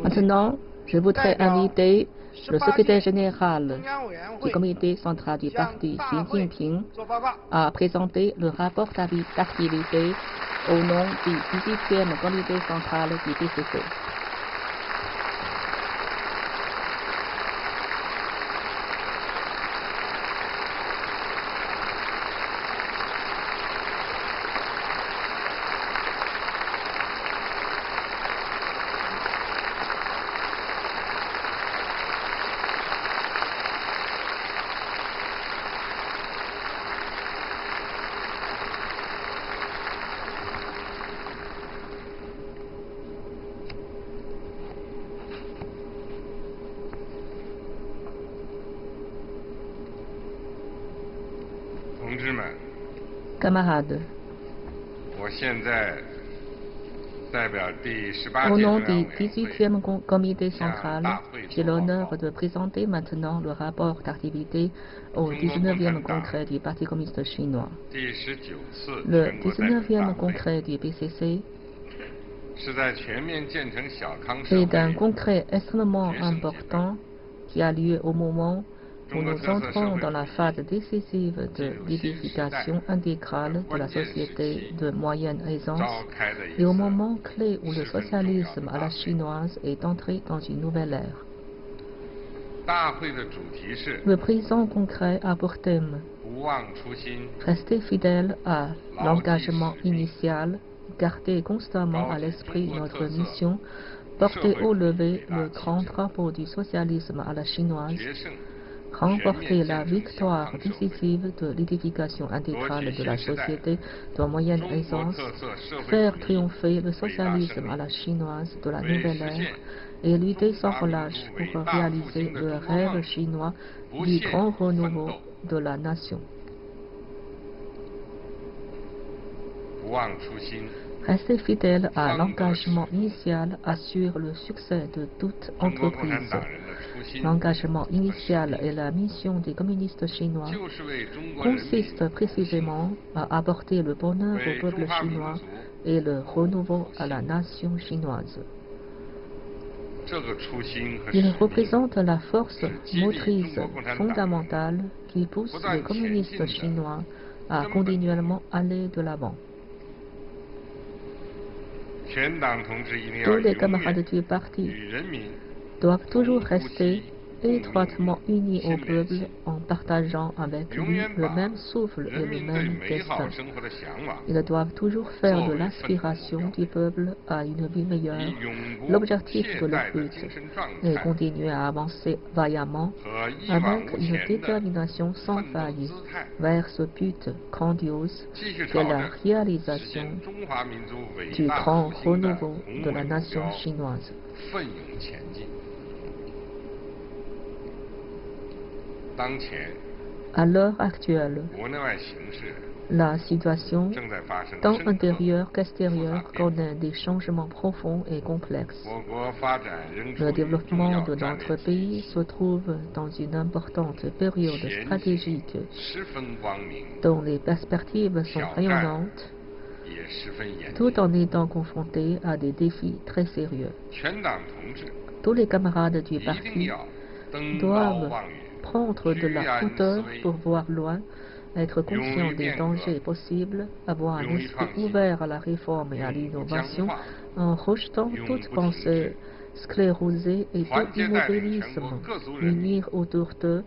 Maintenant, je voudrais inviter le secrétaire général du comité central du parti Xi Jinping à présenter le rapport d'activité au nom du 18e comité central du PCC. Camarades, au nom du 18e comité central, j'ai l'honneur de présenter maintenant le rapport d'activité au 19e congrès du Parti communiste chinois. Le 19e congrès du PCC est un congrès extrêmement important qui a lieu au moment où nous entrons dans la phase décisive de l'édification intégrale de la société de moyenne aisance et au moment clé où le socialisme à la chinoise est entré dans une nouvelle ère. Le présent congrès a pour thème « Rester fidèle à l'engagement initial, garder constamment à l'esprit notre mission, porter au lever le grand drapeau du socialisme à la chinoise, remporter la victoire décisive de l'édification intégrale de la société de moyenne aisance, faire triompher le socialisme à la chinoise de la nouvelle ère et lutter sans relâche pour réaliser le rêve chinois du grand renouveau de la nation. Rester fidèle à l'engagement initial assure le succès de toute entreprise. L'engagement initial et la mission des communistes chinois consistent précisément à apporter le bonheur au peuple chinois et le renouveau à la nation chinoise. Il représente la force motrice fondamentale qui pousse les communistes chinois à continuellement aller de l'avant. Tous les camarades du parti doivent toujours rester étroitement unis au peuple en partageant avec lui le même souffle et le même destin. Ils doivent toujours faire de l'aspiration du peuple à une vie meilleure l'objectif de leur but et continuer à avancer vaillamment avec une détermination sans faille vers ce but grandiose qu'est la réalisation du grand renouveau de la nation chinoise. À l'heure actuelle, la situation, tant intérieure qu'extérieure, connaît des changements profonds et complexes. Le développement de notre pays se trouve dans une importante période stratégique dont les perspectives sont rayonnantes, tout en étant confrontés à des défis très sérieux. Tous les camarades du parti doivent prendre de la hauteur pour voir loin, être conscient des dangers possibles, avoir un esprit ouvert à la réforme et à l'innovation, en rejetant toute pensée sclérosée et tout immobilisme, unir autour d'eux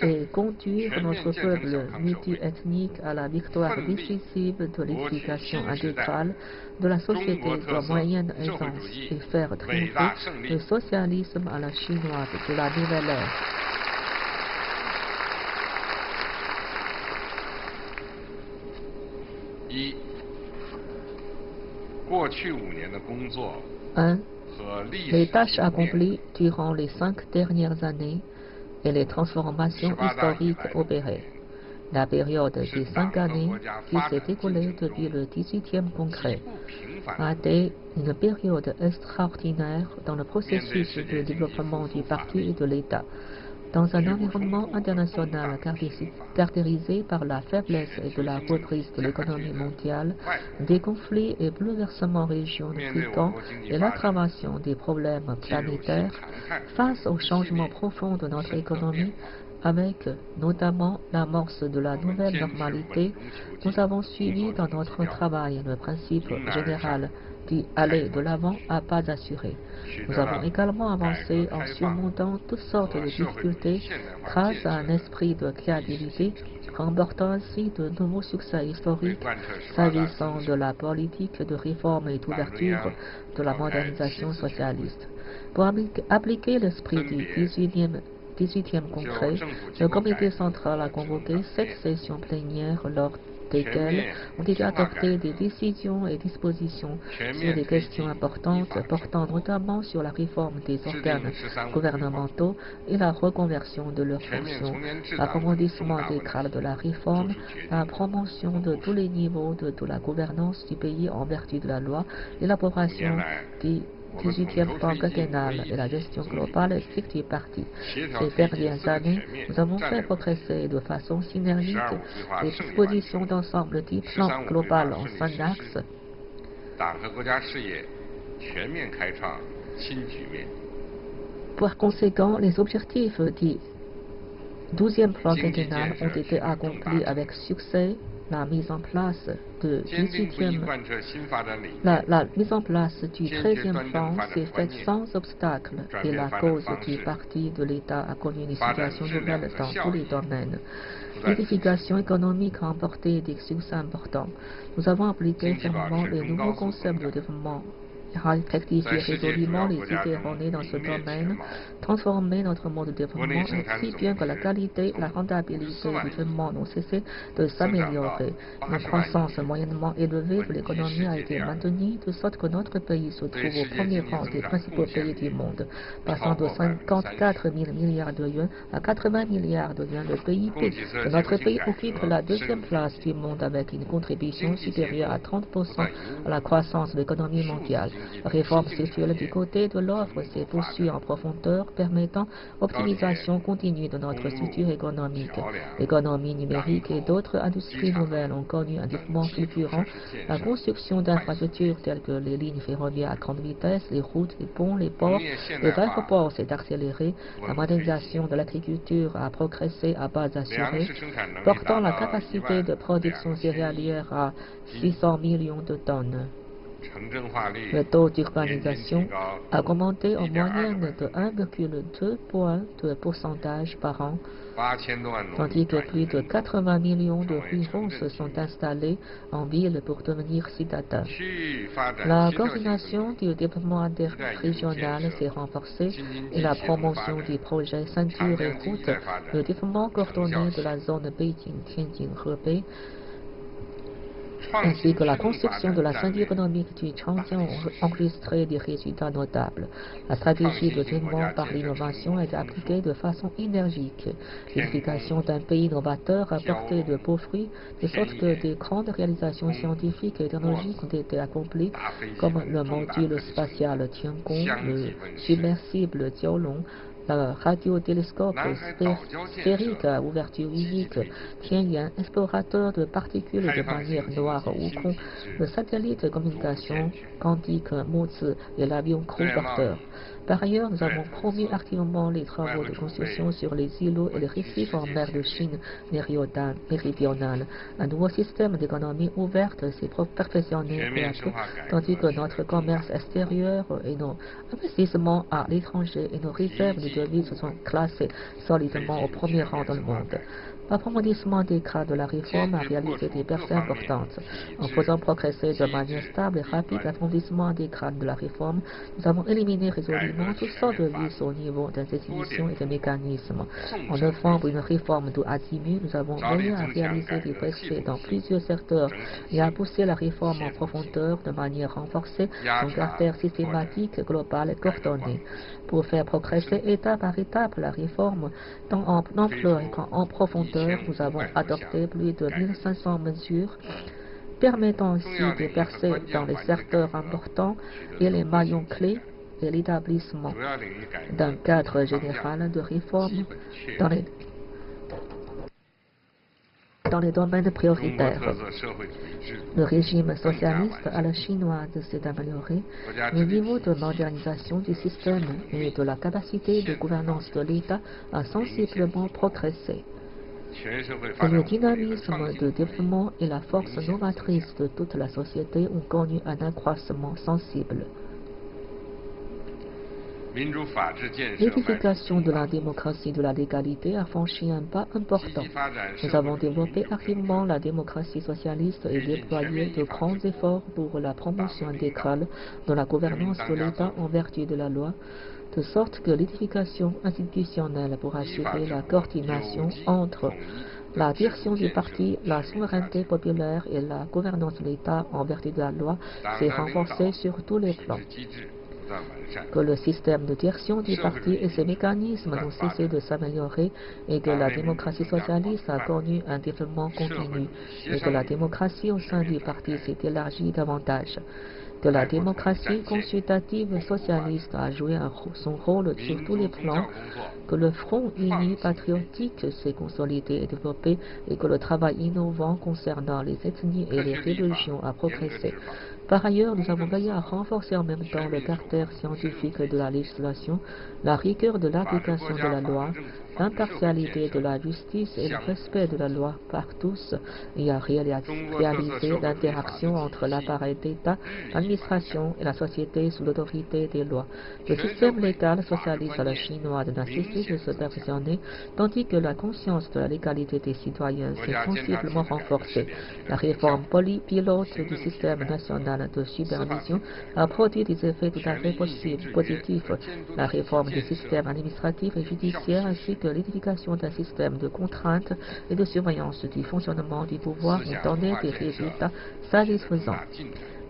et conduire notre peuple multiethnique à la victoire décisive de l'éducation intégrale de la société de moyenne aisance et faire triompher le socialisme à la chinoise de la nouvelle ère. Les tâches accomplies durant les 5 dernières années et les transformations historiques opérées. La période des 5 années qui s'est écoulée depuis le 18e congrès a été une période extraordinaire dans le processus de développement du parti et de l'État. Dans un environnement international caractérisé par la faiblesse et de la reprise de l'économie mondiale, des conflits et bouleversements régionaux fréquents et l'aggravation des problèmes planétaires, face au changement profond de notre économie, avec notamment l'amorce de la nouvelle normalité, nous avons suivi dans notre travail le principe général dit aller de l'avant à pas assurés. Nous avons également avancé en surmontant toutes sortes de difficultés grâce à un esprit de créativité, remportant ainsi de nouveaux succès historiques s'agissant de la politique de réforme et d'ouverture de la modernisation socialiste. Pour appliquer l'esprit du 18e congrès, le comité central a convoqué 7 sessions plénières lors desquelles ont été adoptées des décisions et dispositions sur des questions importantes portant notamment sur la réforme des organes gouvernementaux et la reconversion de leurs fonctions, l'approfondissement des cadres de la réforme, la promotion de tous les niveaux de la gouvernance du pays en vertu de la loi, l'élaboration des 18e plan quinquennal et la gestion globale et stricte du parti. Ces dernières années, nous avons fait progresser de façon synergique les dispositions d'ensemble du plan global en 5 axes. Par conséquent, les objectifs du 12e plan quinquennal ont été accomplis avec succès. La mise en place du 13e plan s'est faite sans obstacle et la cause du parti de l'État a connu une situation nouvelle dans tous les domaines. L'édification économique a emporté des succès importants. Nous avons appliqué fermement les nouveaux concepts de développement, rectifier résolument les idées erronées dans ce domaine, transformer notre mode de développement si bien que la qualité et la rentabilité du développement n'ont cessé de s'améliorer. Une croissance moyennement élevée de l'économie a été maintenue, de sorte que notre pays se trouve au premier rang des principaux pays du monde. Passant de 54 000 milliards de yuans à 80 milliards de yuans, le PIB de notre pays occupe la 2e place du monde avec une contribution supérieure à 30% à la croissance de l'économie mondiale. La réforme structurelle du côté de l'offre s'est poursuivie en profondeur, permettant l'optimisation continue de notre structure économique. L'économie numérique et d'autres industries nouvelles ont connu un développement fulgurant. La construction d'infrastructures telles que les lignes ferroviaires à grande vitesse, les routes, les ponts, les ports, les aéroports s'est accélérée. La modernisation de l'agriculture a progressé à base assurée, portant la capacité de production céréalière à 600 millions de tonnes. Le taux d'urbanisation a augmenté en moyenne de 1,2 points de pourcentage par an, tandis que plus de 80 millions de ruraux se sont installés en ville pour devenir citadins. La coordination du développement interrégional s'est renforcée et la promotion du projet ceinture et route, le développement coordonné de la zone Beijing-Tianjin-Hebei, ainsi que la construction de la ceinture économique du Changjiang ont enregistré des résultats notables. La stratégie de développement par l'innovation a été appliquée de façon énergique. L'édification d'un pays novateur a porté de beaux fruits, de sorte que des grandes réalisations scientifiques et technologiques ont été accomplies, comme le module spatial Tiangong, le submersible Jiaolong, le radiotélescope sphérique à ouverture unique, Tianyuan, explorateur de particules de manière noire Wukong, le satellite de communication quantique Mozi et l'avion crew porteur. Par ailleurs, nous avons promu activement les travaux de construction sur les îlots et les récifs en mer de Chine méridionale. Un nouveau système d'économie ouverte s'est perfectionné peu à peu, tandis que notre commerce extérieur et nos investissements à l'étranger et nos réserves de devises sont classés solidement au premier rang dans le monde. L'approfondissement des cas de la réforme a réalisé des percées importantes. En faisant progresser de manière stable et rapide l'approfondissement des grades de la réforme, nous avons éliminé résolument toutes sortes de vices au niveau des institutions et des mécanismes. En œuvrant pour une réforme d'où azimut, nous avons veillé à réaliser des progrès dans plusieurs secteurs et à pousser la réforme en profondeur de manière renforcée, son caractère systématique, global et coordonné. Pour faire progresser étape par étape la réforme, tant en ampleur qu'en profondeur, nous avons adopté plus de 1500 mesures permettant aussi de percer dans les secteurs importants et les maillons clés et l'établissement d'un cadre général de réforme dans les domaines prioritaires. Le régime socialiste à la chinoise s'est amélioré, le niveau de modernisation du système et de la capacité de gouvernance de l'État a sensiblement progressé. Le dynamisme de développement et la force novatrice de toute la société ont connu un accroissement sensible. L'édification de la démocratie de la légalité a franchi un pas important. Nous avons développé activement la démocratie socialiste et déployé de grands efforts pour la promotion intégrale de la gouvernance de l'État en vertu de la loi, de sorte que l'édification institutionnelle pour assurer la coordination entre la direction du parti, la souveraineté populaire et la gouvernance de l'État en vertu de la loi s'est renforcée sur tous les plans. Que le système de direction du parti et ses mécanismes n'ont cessé de s'améliorer et que la démocratie socialiste a connu un développement continu et que la démocratie au sein du parti s'est élargie davantage. Que la démocratie consultative socialiste a joué son rôle sur tous les plans, que le front uni patriotique s'est consolidé et développé et que le travail innovant concernant les ethnies et les religions a progressé. Par ailleurs, nous avons veillé à renforcer en même temps le caractère scientifique de la législation, la rigueur de l'application de la loi, l'impartialité de la justice et le respect de la loi par tous, et à réaliser l'interaction entre l'appareil d'État, l'administration et la société sous l'autorité des lois. Le système légal socialiste à la chinoise n'a cessé de se perfectionner, tandis que la conscience de la légalité des citoyens s'est sensiblement renforcée. La réforme pilote du système national de supervision a produit des effets tout à fait positifs. La réforme du système administratif et judiciaire ainsi que l'édification d'un système de contrainte et de surveillance du fonctionnement du pouvoir ont donné des résultats satisfaisants.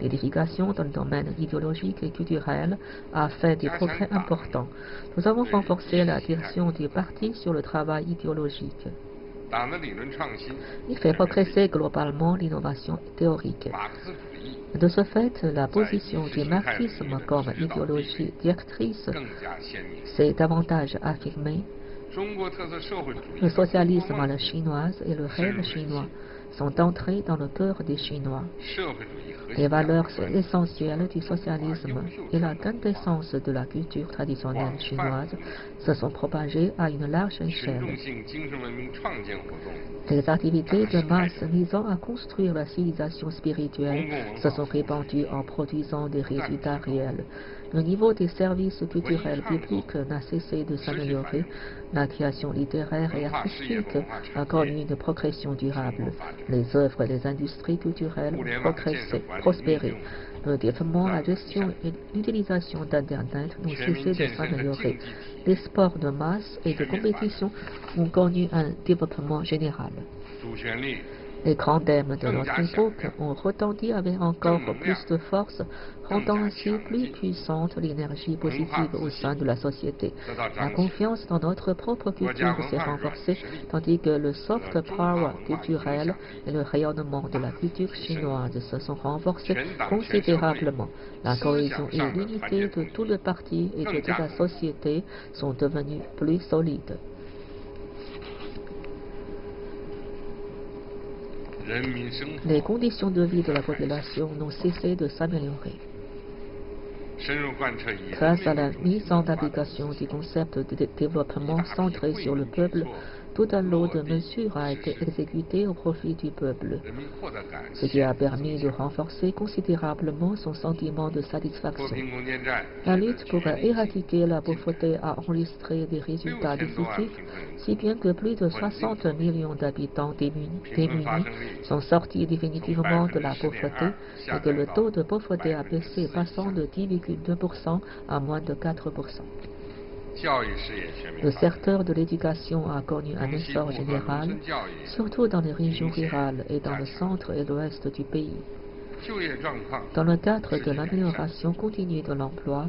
L'édification dans le domaine idéologique et culturel a fait des progrès importants. Nous avons renforcé la direction du parti sur le travail idéologique. Il fait progresser globalement l'innovation théorique. De ce fait, la position du marxisme comme idéologie directrice s'est davantage affirmée. Le socialisme à la chinoise et le rêve chinois sont entrés dans le cœur des Chinois. Les valeurs essentielles du socialisme et la quintessence de la culture traditionnelle chinoise se sont propagées à une large échelle. Les activités de masse visant à construire la civilisation spirituelle se sont répandues en produisant des résultats réels. Le niveau des services culturels publics n'a cessé de s'améliorer. La création littéraire et artistique a connu une progression durable. Les œuvres et les industries culturelles ont prospéré. Le développement, la gestion et l'utilisation d'Internet n'ont cessé de s'améliorer. Les sports de masse et de compétition ont connu un développement général. Les grands thèmes de notre époque ont retenti avec encore plus de force, rendant ainsi plus puissante l'énergie positive au sein de la société. La confiance dans notre propre culture s'est renforcée, tandis que le soft power culturel et le rayonnement de la culture chinoise se sont renforcés considérablement. La cohésion et l'unité de tout le parti et de toute la société sont devenues plus solides. Les conditions de vie de la population n'ont cessé de s'améliorer. Grâce à la mise en application du concept de développement centré sur le peuple, tout un lot de mesures a été exécuté au profit du peuple, ce qui a permis de renforcer considérablement son sentiment de satisfaction. La lutte pour éradiquer la pauvreté a enregistré des résultats décisifs, si bien que plus de 60 millions d'habitants démunis sont sortis définitivement de la pauvreté et que le taux de pauvreté a baissé, passant de 10,2% à moins de 4%. Le secteur de l'éducation a connu un essor général, surtout dans les régions rurales et dans le centre et l'ouest du pays. Dans le cadre de l'amélioration continue de l'emploi,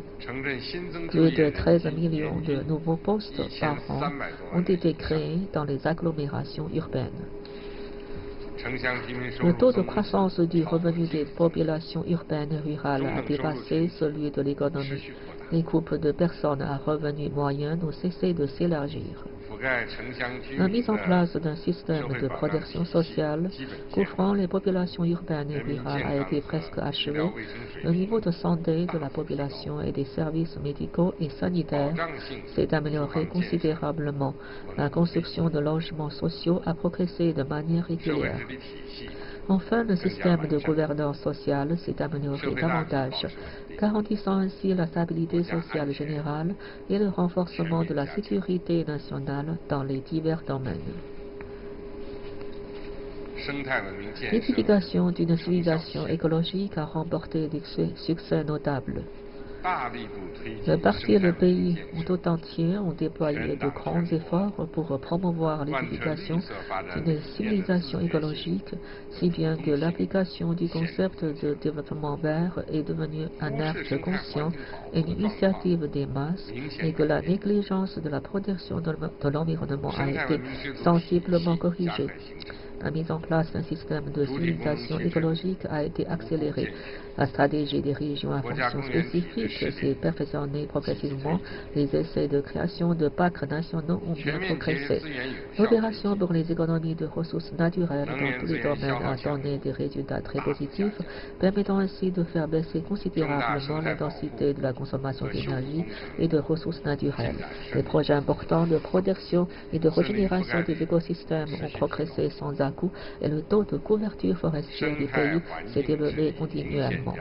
plus de 13 millions de nouveaux postes par an ont été créés dans les agglomérations urbaines. Le taux de croissance du revenu des populations urbaines et rurales a dépassé celui de l'économie. les groupes de personnes à revenus moyens n'ont cessé de s'élargir. La mise en place d'un système de protection sociale couvrant les populations urbaines et rurales a été presque achevée. Le niveau de santé de la population et des services médicaux et sanitaires s'est amélioré considérablement. La construction de logements sociaux a progressé de manière régulière. Enfin, le système de gouvernance sociale s'est amélioré davantage, garantissant ainsi la stabilité sociale générale et le renforcement de la sécurité nationale dans les divers domaines. L'édification d'une civilisation écologique a remporté des succès notables. Le parti et le pays tout entier ont déployé de grands efforts pour promouvoir l'édification d'une civilisation écologique, si bien que l'application du concept de développement vert est devenue un acte conscient et une initiative des masses, et que la négligence de la protection de l'environnement a été sensiblement corrigée. La mise en place d'un système de civilisation écologique a été accélérée. La stratégie des régions à fonction spécifique s'est perfectionnée progressivement. Les essais de création de parcs nationaux ont bien progressé. L'opération pour les économies de ressources naturelles dans tous les domaines a donné des résultats très positifs, permettant ainsi de faire baisser considérablement la densité de la consommation d'énergie et de ressources naturelles. Les projets importants de protection et de régénération des écosystèmes ont progressé sans à-coups et le taux de couverture forestière du pays s'est élevé continuellement.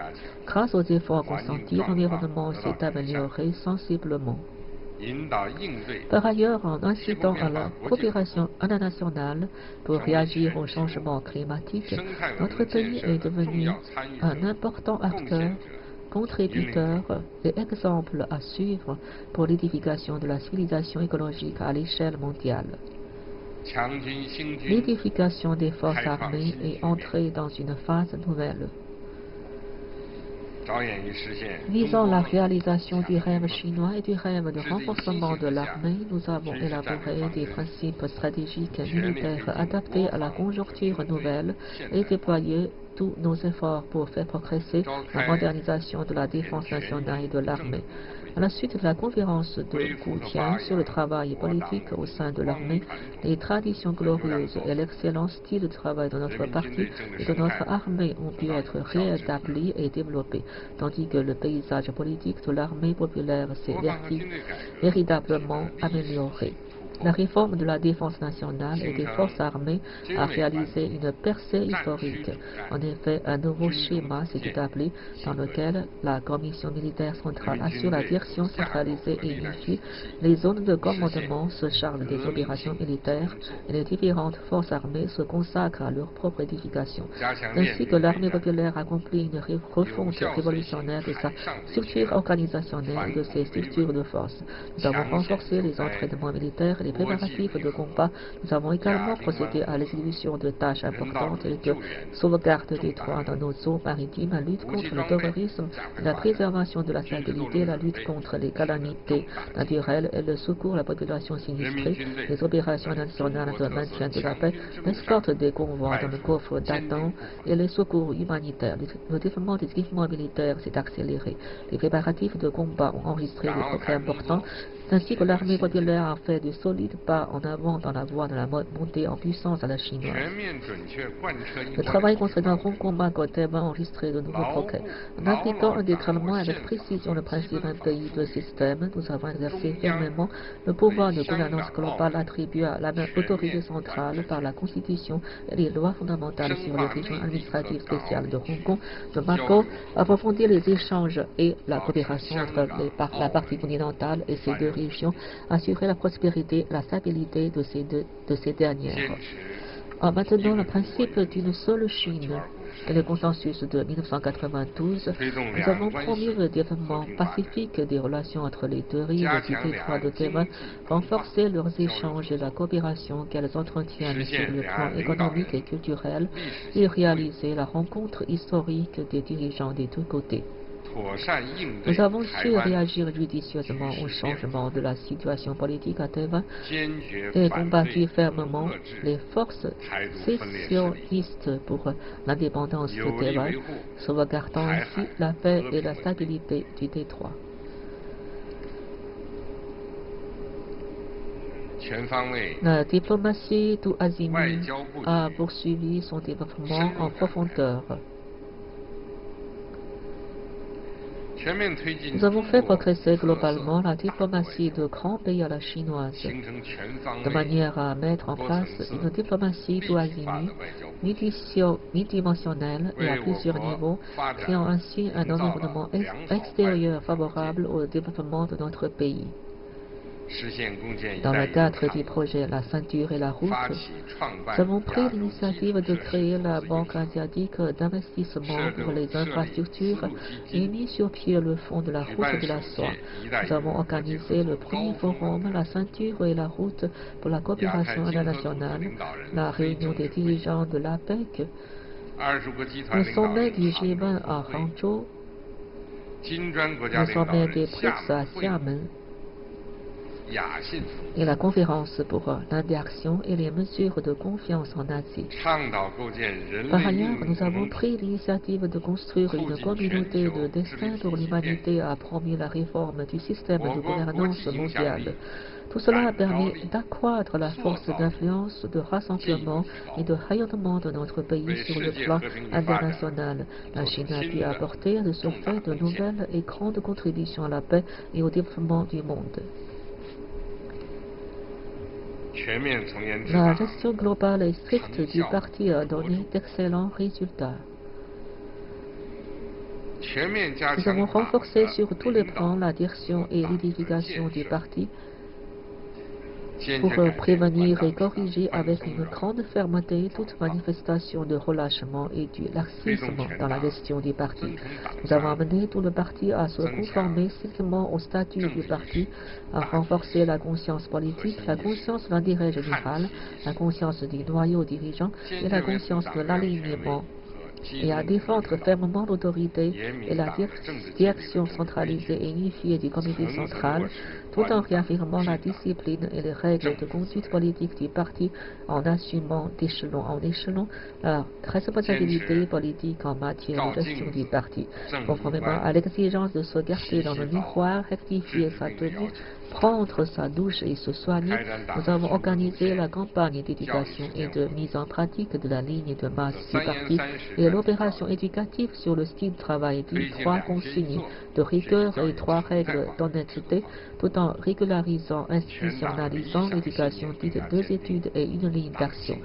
Grâce aux efforts consentis, l'environnement s'est amélioré sensiblement. Par ailleurs, en incitant à la coopération internationale pour réagir au changement climatique, notre pays est devenu un important acteur, contributeur et exemple à suivre pour l'édification de la civilisation écologique à l'échelle mondiale. L'édification des forces armées est entrée dans une phase nouvelle. Visant la réalisation du rêve chinois et du rêve de renforcement de l'armée, nous avons élaboré des principes stratégiques et militaires adaptés à la conjoncture nouvelle et déployé tous nos efforts pour faire progresser la modernisation de la défense nationale et de l'armée. À la suite de la conférence de Goutian sur le travail politique au sein de l'armée, les traditions glorieuses et l'excellent style de travail de notre parti et de notre armée ont pu être réétablis et développés, tandis que le paysage politique de l'armée populaire s'est véritablement amélioré. La réforme de la défense nationale et des forces armées a réalisé une percée historique. En effet, un nouveau schéma s'est établi dans lequel la commission militaire centrale assure la direction centralisée et unifiée. Les zones de commandement se chargent des opérations militaires et les différentes forces armées se consacrent à leur propre édification. Ainsi que l'armée populaire accomplit une refonte révolutionnaire de sa structure organisationnelle et de ses structures de force. Nous avons renforcé les entraînements militaires les préparatifs de combat. Nous avons également procédé à l'exécution de tâches importantes telles que sauvegarde des droits dans nos eaux maritimes, la lutte contre le terrorisme, la préservation de la stabilité, la lutte contre les calamités naturelles et le secours à la population sinistrée, les opérations nationales de maintien de la paix, l'escorte des convois dans le coffre d'Aden et les secours humanitaires. Le développement des équipements militaires s'est accéléré. Les préparatifs de combat ont enregistré des progrès importants, ainsi que l'armée populaire a fait de solides pas en avant dans la voie de la montée en puissance à la chinoise. Le travail concernant Hong Kong, Macao, Taïwan a enregistré de nouveaux progrès. En appliquant intégralement avec précision le principe d'un pays, deux systèmes, nous avons exercé fermement le pouvoir de gouvernance globale attribué à la même autorité centrale par la Constitution et les lois fondamentales sur les régions administratives spéciales de Hong Kong, de Macao, approfondir les échanges et la coopération entre la partie continentale et ces deux régions, assurer la prospérité et la stabilité de ces dernières. En maintenant le principe d'une seule Chine et le consensus de 1992, nous avons promu le développement pacifique des relations entre les deux rives du détroit de Taïwan, renforcé leurs échanges et la coopération qu'elles entretiennent sur le plan économique et culturel, et réalisé la rencontre historique des dirigeants des deux côtés. Nous avons su réagir judicieusement au changement de la situation politique à Taïwan et combattu fermement les forces sécessionnistes pour l'indépendance de Taïwan, sauvegardant ainsi la paix et la stabilité du détroit. La diplomatie tout azimut a poursuivi son développement en profondeur. Nous avons fait progresser globalement la diplomatie de grands pays à la chinoise, de manière à mettre en place une diplomatie tout azimut, multidimensionnelle et à plusieurs niveaux, créant ainsi un environnement extérieur favorable au développement de notre pays. Dans le cadre du projet La Ceinture et la Route, nous avons pris l'initiative de créer la Banque asiatique d'investissement pour les infrastructures et mis sur pied le Fonds de la Route de la Soie. Nous avons organisé le premier forum La Ceinture et la Route pour la coopération internationale, la réunion des dirigeants de l'APEC, le sommet du G20 à Hangzhou, le sommet des BRICS à Xiamen, et la conférence pour l'interaction et les mesures de confiance en Asie. Par ailleurs, nous avons pris l'initiative de construire une communauté de destin pour l'humanité à promu la réforme du système de gouvernance mondiale. Tout cela a permis d'accroître la force d'influence, de rassemblement et de rayonnement de notre pays sur le plan international. La Chine a pu apporter de ce fait de nouvelles et grandes contributions à la paix et au développement du monde. La gestion globale et stricte du parti a donné d'excellents résultats. Nous avons renforcé sur tous les plans la direction et l'édification du parti pour prévenir et corriger avec une grande fermeté toute manifestation de relâchement et du laxisme dans la gestion du parti. Nous avons amené tout le parti à se conformer strictement au statut du parti, à renforcer la conscience politique, la conscience de l'intérêt général, la conscience du noyau dirigeant et la conscience de l'alignement, et à défendre fermement l'autorité et la direction centralisée et unifiée du comité central, tout en réaffirmant la discipline et les règles de conduite politique du parti en assumant d'échelon en échelon la responsabilité politique en matière de gestion du parti, conformément à l'exigence de se garder dans le miroir, rectifier sa tenue, prendre sa douche et se soigner. Nous avons organisé la campagne d'éducation et de mise en pratique de la ligne de masse du parti et l'opération éducative sur le style de travail dit 3 consignes de rigueur et 3 règles d'honnêteté, tout en régularisant, institutionnalisant l'éducation dite 2 études et 1 ligne d'action.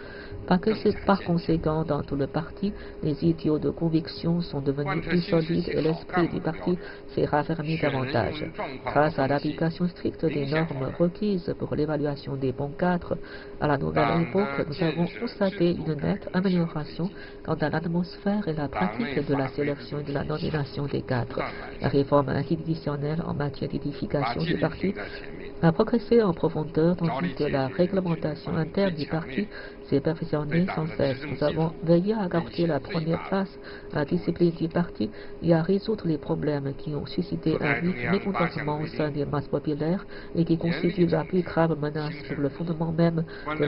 Par conséquent, dans tout le parti, les idéaux de conviction sont devenus plus solides et l'esprit du parti s'est raffermi davantage. Grâce à l'application stricte des normes requises pour l'évaluation des bons cadres, à la nouvelle époque, nous avons constaté une nette amélioration quant à l'atmosphère et la pratique de la sélection et de la nomination des cadres. La réforme institutionnelle en matière d'édification du parti a progressé en profondeur tandis que la réglementation interne du parti s'est perfectionnée sans cesse. Nous avons veillé à apporter la première place à la discipline du parti et à résoudre les problèmes qui ont suscité un mécontentement au sein des masses populaires et qui constituent la plus grave menace pour le fondement même de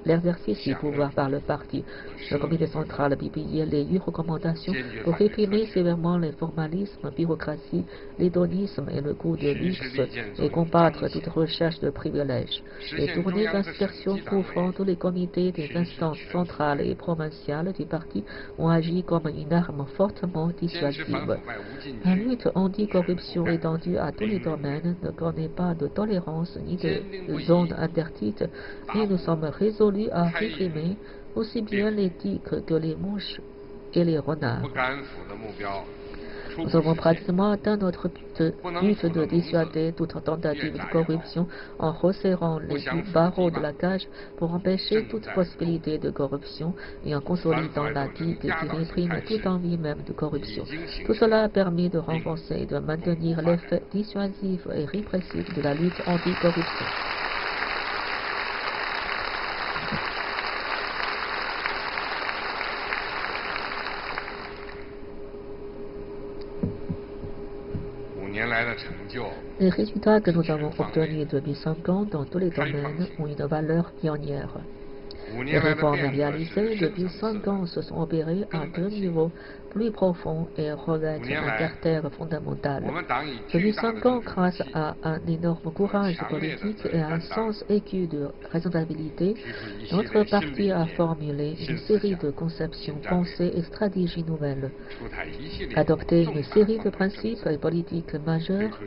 l'exercice du pouvoir par le parti. Le comité central a publié les 8 recommandations pour réprimer sévèrement les formalismes, bureaucratie, l'hédonisme et le goût de luxe et combattre toute recherche de privilèges. Les tournées d'inspection couvrant tous les comités des instances centrales et provinciales du parti ont agi comme une arme fortement dissuasive. La lutte anti-corruption étendue à tous les domaines ne connaît pas de tolérance ni de zone interdite, et nous sommes résolus à réprimer aussi bien les tigres que les mouches et les renards. Nous avons pratiquement atteint notre but de dissuader toute tentative de corruption en resserrant les barreaux de la cage pour empêcher toute possibilité de corruption et en consolidant la digue qui réprime toute envie même de corruption. Tout cela a permis de renforcer et de maintenir l'effet dissuasif et répressif de la lutte anti-corruption. Les résultats que nous avons obtenus depuis 5 ans dans tous les domaines ont une valeur pionnière. Les réformes réalisées depuis 5 ans se sont opérées à 2 niveaux plus profonds et revêtent un caractère fondamental. Depuis 5 ans, grâce à un énorme courage politique et à un sens aigu de responsabilité, notre parti a formulé une série de conceptions, pensées et stratégies nouvelles, adopté une série de principes et politiques majeurs,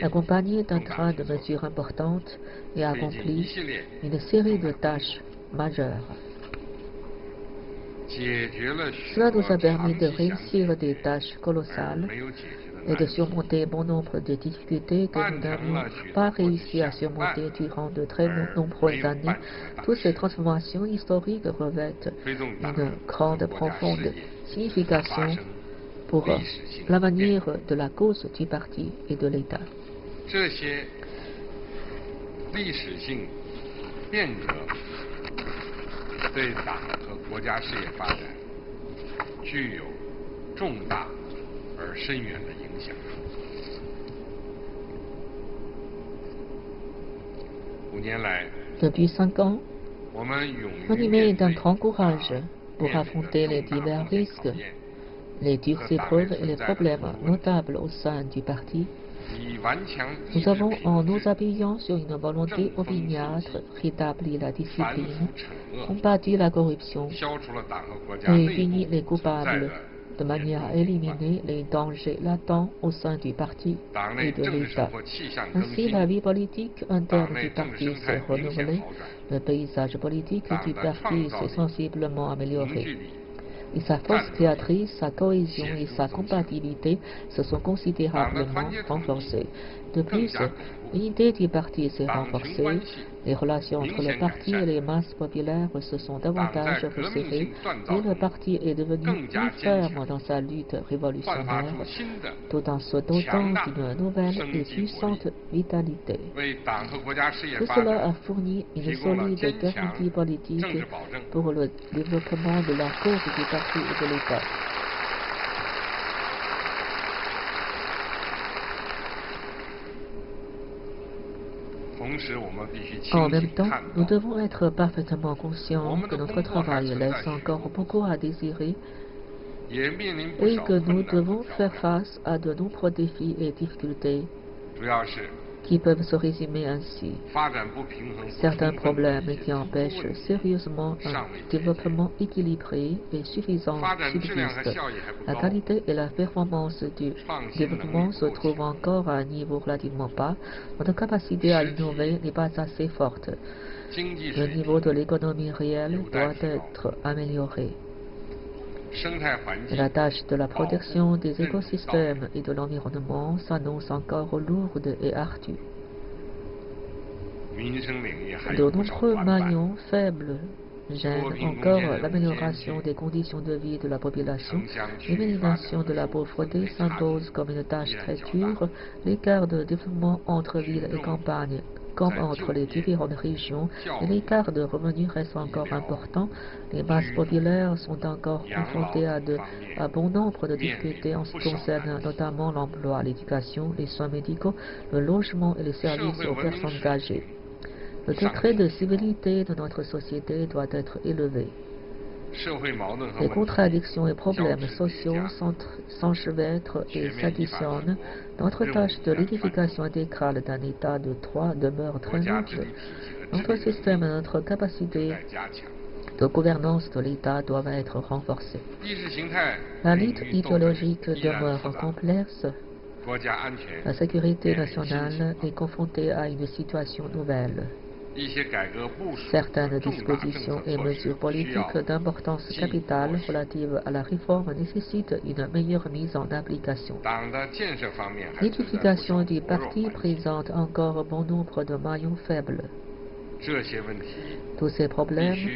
accompagné d'un train de mesures importantes et accompli une série de tâches majeures. Cela nous a permis de réussir des tâches colossales et de surmonter bon nombre de difficultés que nous n'avions pas réussi à surmonter durant de très nombreuses années. Toutes ces transformations historiques revêtent une grande, profonde signification pour l'avenir de la cause du parti et de l'État. Depuis 5 ans, animés d'un grand courage pour affronter les divers risques, les dures épreuves et les problèmes notables au sein du parti, nous avons, en nous appuyant sur une volonté opiniâtre, rétabli la discipline, combattu la corruption et puni les coupables de manière à éliminer les dangers latents au sein du parti et de l'État. Ainsi, la vie politique interne du parti s'est renouvelée, le paysage politique du parti s'est sensiblement amélioré. Et sa force créatrice, sa cohésion et sa compatibilité se sont considérablement renforcées. De plus, l'unité du parti s'est renforcée, les relations entre le parti et les masses populaires se sont davantage resserrées et le parti est devenu plus ferme dans sa lutte révolutionnaire, tout en se dotant d'une nouvelle et puissante vitalité. Tout cela a fourni une solide garantie politique pour le développement de la cause du parti et de l'État. En même temps, nous devons être parfaitement conscients que notre travail laisse encore beaucoup à désirer et que nous devons faire face à de nombreux défis et difficultés qui peuvent se résumer ainsi. Certains problèmes qui empêchent sérieusement un développement équilibré et suffisant subsistent. La qualité et la performance du développement se trouvent encore à un niveau relativement bas. Notre capacité à innover n'est pas assez forte. Le niveau de l'économie réelle doit être amélioré. La tâche de la protection des écosystèmes et de l'environnement s'annonce encore lourde et ardue. De nombreux maillons faibles gênent encore l'amélioration des conditions de vie de la population. L'élimination de la pauvreté s'impose comme une tâche très dure. L'écart de développement entre villes et campagnes comme entre les différentes régions, et l'écart de revenus reste encore important. Les masses populaires sont encore confrontées à bon nombre de difficultés en ce qui concerne notamment l'emploi, l'éducation, les soins médicaux, le logement et les services aux personnes âgées. Le degré de civilité de notre société doit être élevé. Les contradictions et problèmes sociaux s'enchevêtrent et s'additionnent. Notre tâche de l'édification intégrale d'un État de droit demeure très lourde. Notre système et notre capacité de gouvernance de l'État doivent être renforcées. La lutte idéologique demeure complexe. La sécurité nationale est confrontée à une situation nouvelle. Certaines dispositions et mesures politiques d'importance capitale relatives à la réforme nécessitent une meilleure mise en application. L'édification du parti présente encore bon nombre de maillons faibles. Tous ces problèmes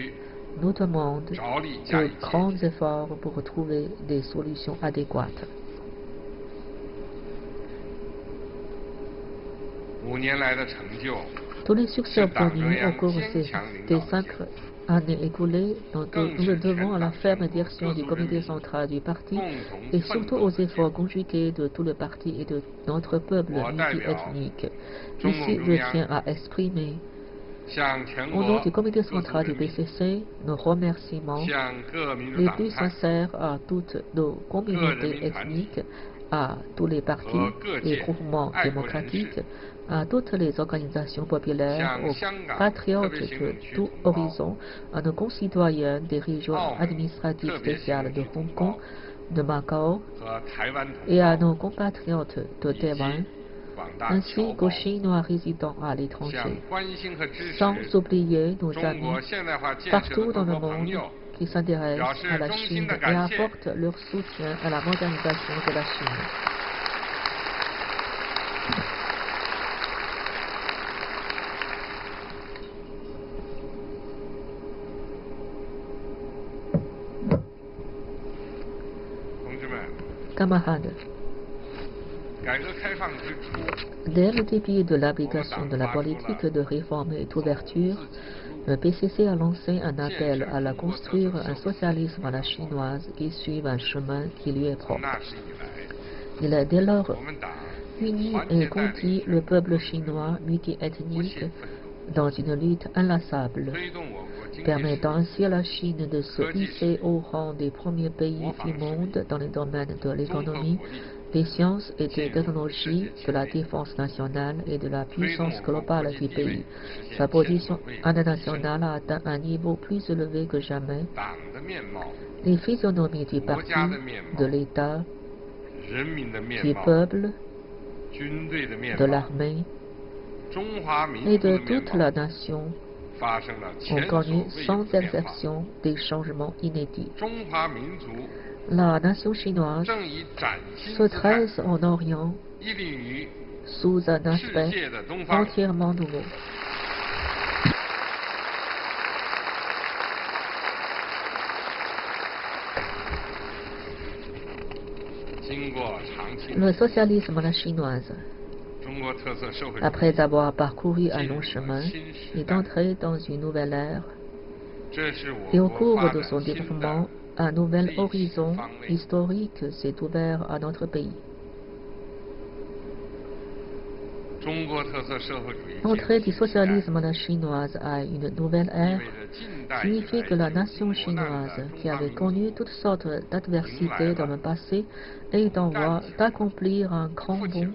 nous demandent de grands efforts pour trouver des solutions adéquates. Tous les succès obtenus au cours des 5 années écoulées, nous le devons à la ferme direction du comité central du parti et surtout aux efforts conjugués de tout le parti et de notre peuple multiethnique. Ici, je tiens à exprimer Au nom du comité central du PCC, nos remerciements les plus sincères à toutes nos communautés ethniques, à tous les partis et groupements démocratiques, à toutes les organisations populaires, aux patriotes de tout horizon, à nos concitoyens des régions administratives spéciales de Hong Kong, de Macao et à nos compatriotes de Taïwan, ainsi qu'aux Chinois résidant à l'étranger, sans oublier nos amis partout dans le monde qui s'intéressent à la Chine et apportent leur soutien à la modernisation de la Chine. Camarades, dès le début de l'application de la politique de réforme et d'ouverture, le PCC a lancé un appel à la construire un socialisme à la chinoise qui suive un chemin qui lui est propre. Il a dès lors uni et conduit le peuple chinois multiethnique dans une lutte inlassable, permettant ainsi à la Chine de se hisser au rang des premiers pays du monde dans les domaines de l'économie, des sciences et des technologies, de la défense nationale et de la puissance globale du pays. Sa position internationale a atteint un niveau plus élevé que jamais. Les physionomies du parti, de l'État, du peuple, de l'armée et de toute la nation ont connu sans exception des changements inédits. La nation chinoise se dresse en Orient sous un aspect entièrement nouveau. Le socialisme à la chinoise, après avoir parcouru un long chemin, est entré dans une nouvelle ère et au cours de son développement, un nouvel horizon historique s'est ouvert à notre pays. L'entrée du socialisme à la chinoise à une nouvelle ère signifie que la nation chinoise, qui avait connu toutes sortes d'adversités dans le passé, est en voie d'accomplir un grand bond,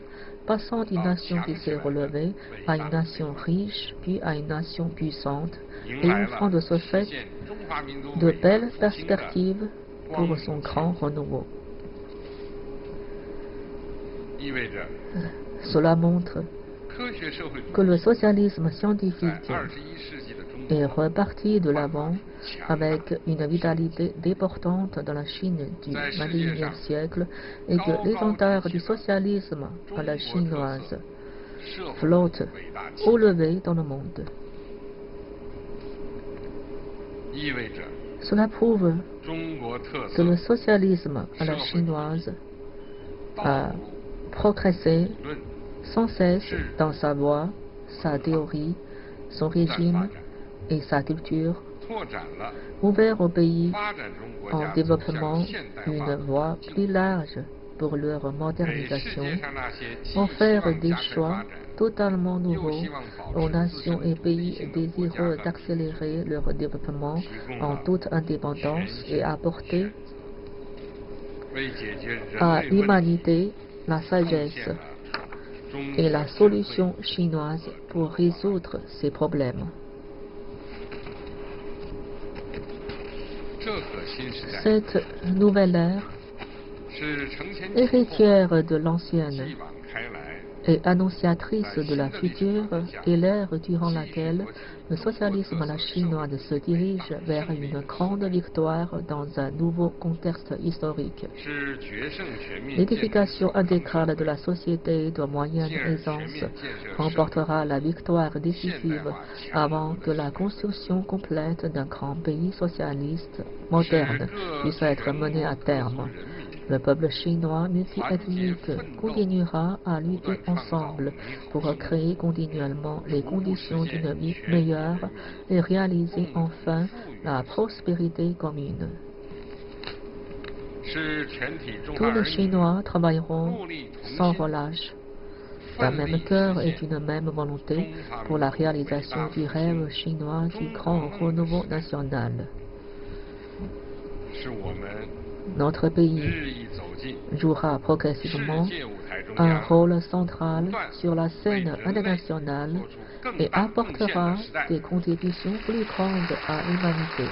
passant d'une nation qui s'est relevée à une nation riche, puis à une nation puissante, et offrant de ce fait de belles perspectives pour son grand renouveau. Cela montre que le socialisme scientifique est reparti de l'avant avec une vitalité déportante dans la Chine du XXIe siècle et que l'étendard du socialisme à la chinoise flotte haut levé dans le monde. Cela prouve que le socialisme à la chinoise a progressé sans cesse dans sa voie, sa théorie, son régime et sa culture, ouvert au pays en développement une voie plus large pour leur modernisation, offert des choix totalement nouveaux aux nations et pays désireux d'accélérer leur développement en toute indépendance et apporter à l'humanité la sagesse et la solution chinoise pour résoudre ces problèmes. Cette nouvelle ère, héritière de l'ancienne et annonciatrice de la future, est l'ère durant laquelle le socialisme à la chinoise se dirige vers une grande victoire dans un nouveau contexte historique. L'édification intégrale de la société de moyenne aisance remportera la victoire décisive avant que la construction complète d'un grand pays socialiste moderne puisse être menée à terme. Le peuple chinois multiethnique continuera à lutter ensemble pour créer continuellement les conditions d'une vie meilleure et réaliser enfin la prospérité commune. Tous les Chinois travailleront sans relâche d'un même cœur et d'une même volonté pour la réalisation du rêve chinois du grand renouveau national. Notre pays jouera progressivement un rôle central sur la scène internationale et apportera des contributions plus grandes à l'humanité.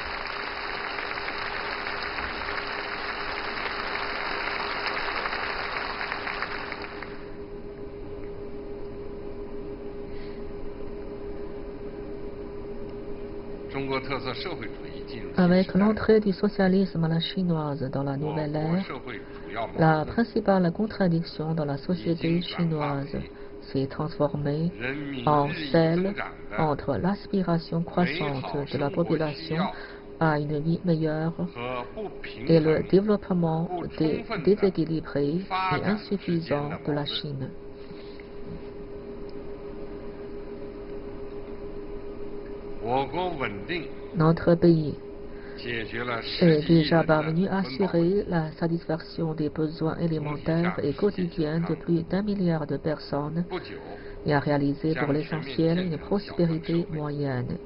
Avec l'entrée du socialisme à la chinoise dans la nouvelle ère, la principale contradiction dans la société chinoise s'est transformée en celle entre l'aspiration croissante de la population à une vie meilleure et le développement déséquilibré et insuffisant de la Chine. Notre pays est déjà parvenu à assurer la satisfaction des besoins élémentaires et quotidiens de plus d'1 milliard de personnes et à réaliser pour l'essentiel une prospérité moyenne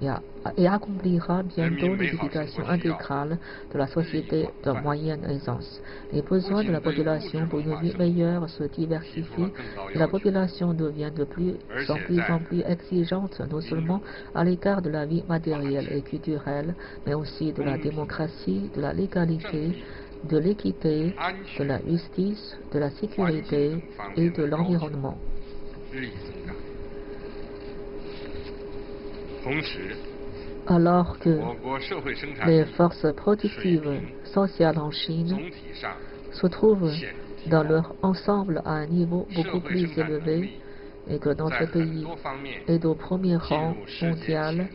et accomplira bientôt l'édification intégrale de la société de moyenne aisance. Les besoins de la population pour une vie meilleure se diversifient et la population devient de plus en plus exigeante non seulement à l'égard de la vie matérielle et culturelle, mais aussi de la démocratie, de la légalité, de l'équité, de la justice, de la sécurité et de l'environnement. Alors que les forces productives sociales en Chine se trouvent dans leur ensemble à un niveau beaucoup plus élevé et que notre pays est au premier rang mondial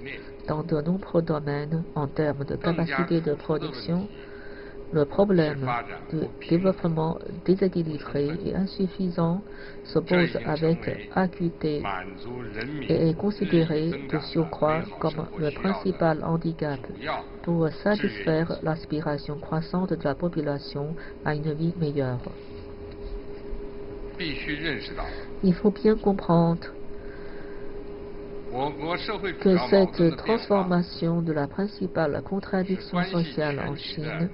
dans de nombreux domaines en termes de capacité de production, le problème du développement déséquilibré et insuffisant se pose avec acuité et est considéré de surcroît comme le principal handicap pour satisfaire l'aspiration croissante de la population à une vie meilleure. Il faut bien comprendre que cette transformation de la principale contradiction sociale en Chine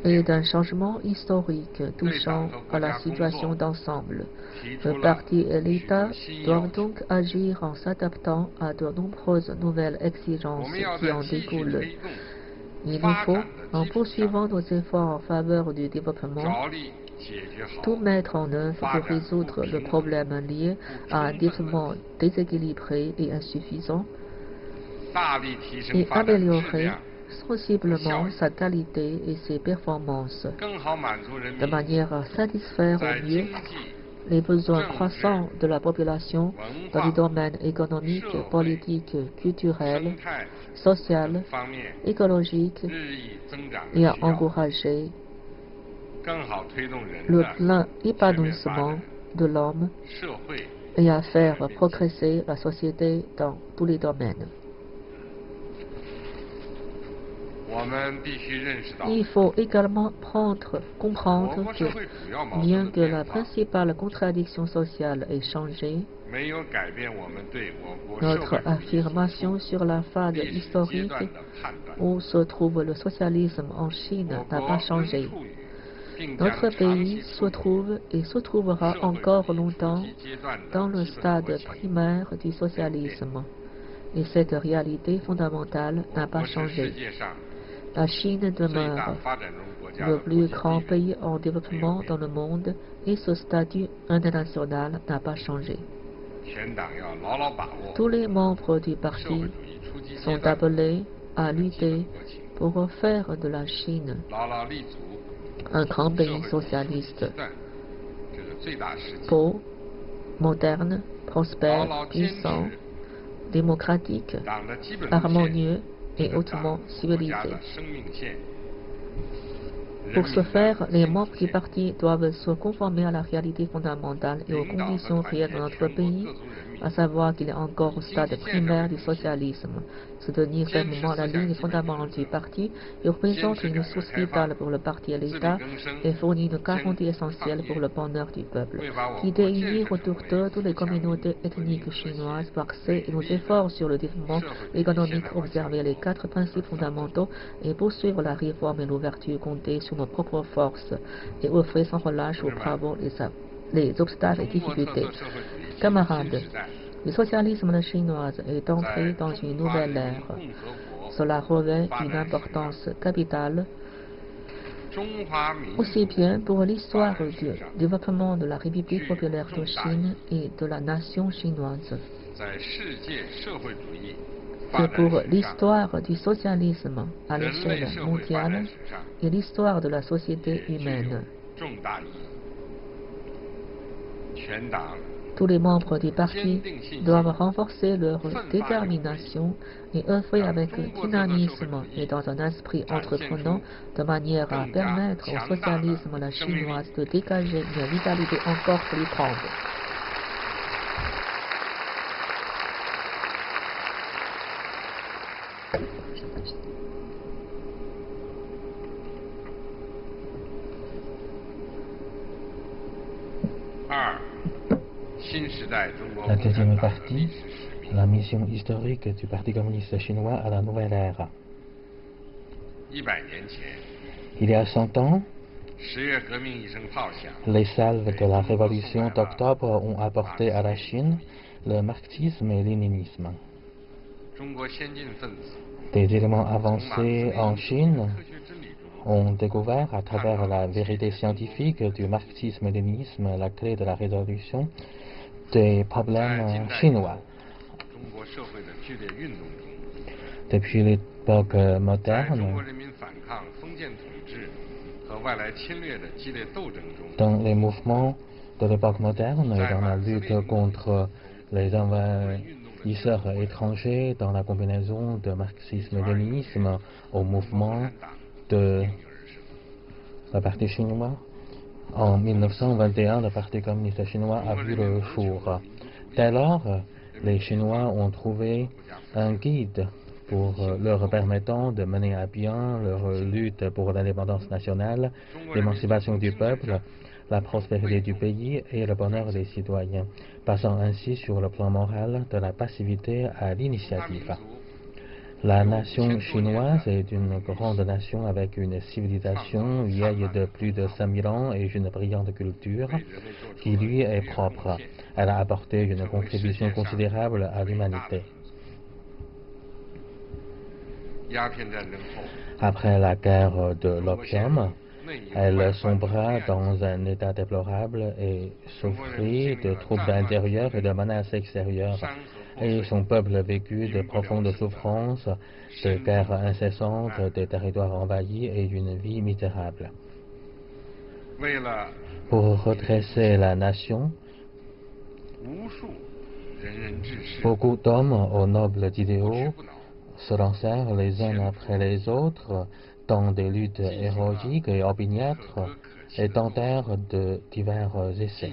est d'un changement historique touchant à la situation d'ensemble. Le parti et l'État doivent donc agir en s'adaptant à de nombreuses nouvelles exigences qui en découlent. Il nous faut, en poursuivant nos efforts en faveur du développement, tout mettre en œuvre pour résoudre le problème lié à un développement déséquilibré et insuffisant et améliorer sensiblement sa qualité et ses performances, de manière à satisfaire au mieux les besoins croissants de la population dans les domaines économiques, politiques, culturels, sociaux, écologiques et à encourager le plein épanouissement de l'homme et à faire progresser la société dans tous les domaines. Il faut également comprendre que, bien que la principale contradiction sociale ait changé, notre affirmation sur la phase historique où se trouve le socialisme en Chine n'a pas changé. Notre pays se trouve et se trouvera encore longtemps dans le stade primaire du socialisme, et cette réalité fondamentale n'a pas changé. La Chine demeure le plus grand pays en développement dans le monde et ce statut international n'a pas changé. Tous les membres du parti sont appelés à lutter pour faire de la Chine un grand pays socialiste, beau, moderne, prospère, puissant, démocratique, harmonieux et hautement civilisé. Pour ce faire, les membres du parti doivent se conformer à la réalité fondamentale et aux conditions réelles de notre pays à savoir qu'il est encore au stade primaire du socialisme. Soutenir fermement la ligne fondamentale du parti représente une source vitale pour le parti et l'État et fournit une garantie essentielle pour le bonheur du peuple. L'idée unir autour d'eux toutes les communautés ethniques chinoises pour axer nos efforts sur le développement économique, observer les 4 principes fondamentaux et poursuivre la réforme et l'ouverture, compter sur nos propres forces et offrir sans relâche aux travaux les obstacles et difficultés. Camarades, le socialisme chinois est entré dans une nouvelle ère. Cela revêt une importance capitale aussi bien pour l'histoire du développement de la République populaire de Chine et de la nation chinoise que pour l'histoire du socialisme à l'échelle mondiale et l'histoire de la société humaine. Tous les membres du parti doivent renforcer leur détermination et œuvrer avec dynamisme et dans un esprit entreprenant de manière à permettre au socialisme chinois de dégager une vitalité encore plus grande. La deuxième partie, la mission historique du Parti communiste chinois à la nouvelle ère. Il y a 100 ans, les salves de la révolution d'octobre ont apporté à la Chine le marxisme et le léninisme. Des éléments avancés en Chine ont découvert à travers la vérité scientifique du marxisme-léninisme la clé de la résolution des problèmes chinois. Depuis l'époque moderne, dans les mouvements de l'époque moderne et dans la lutte contre les envahisseurs étrangers, dans la combinaison de marxisme et léninisme au mouvement de le Parti chinois, en 1921, le Parti communiste chinois a vu le jour. Dès lors, les Chinois ont trouvé un guide pour leur permettant de mener à bien leur lutte pour l'indépendance nationale, l'émancipation du peuple, la prospérité du pays et le bonheur des citoyens, passant ainsi sur le plan moral de la passivité à l'initiative. La nation chinoise est une grande nation avec une civilisation vieille de plus de 5000 ans et une brillante culture qui lui est propre. Elle a apporté une contribution considérable à l'humanité. Après la guerre de l'opium, elle sombra dans un état déplorable et souffrit de troubles intérieurs et de menaces extérieures. Et son peuple vécut de profondes souffrances, de guerres incessantes, des territoires envahis et une vie misérable. Pour redresser la nation, beaucoup d'hommes aux nobles idéaux se lancèrent les uns après les autres dans des luttes héroïques et opiniâtres et tentèrent de divers essais.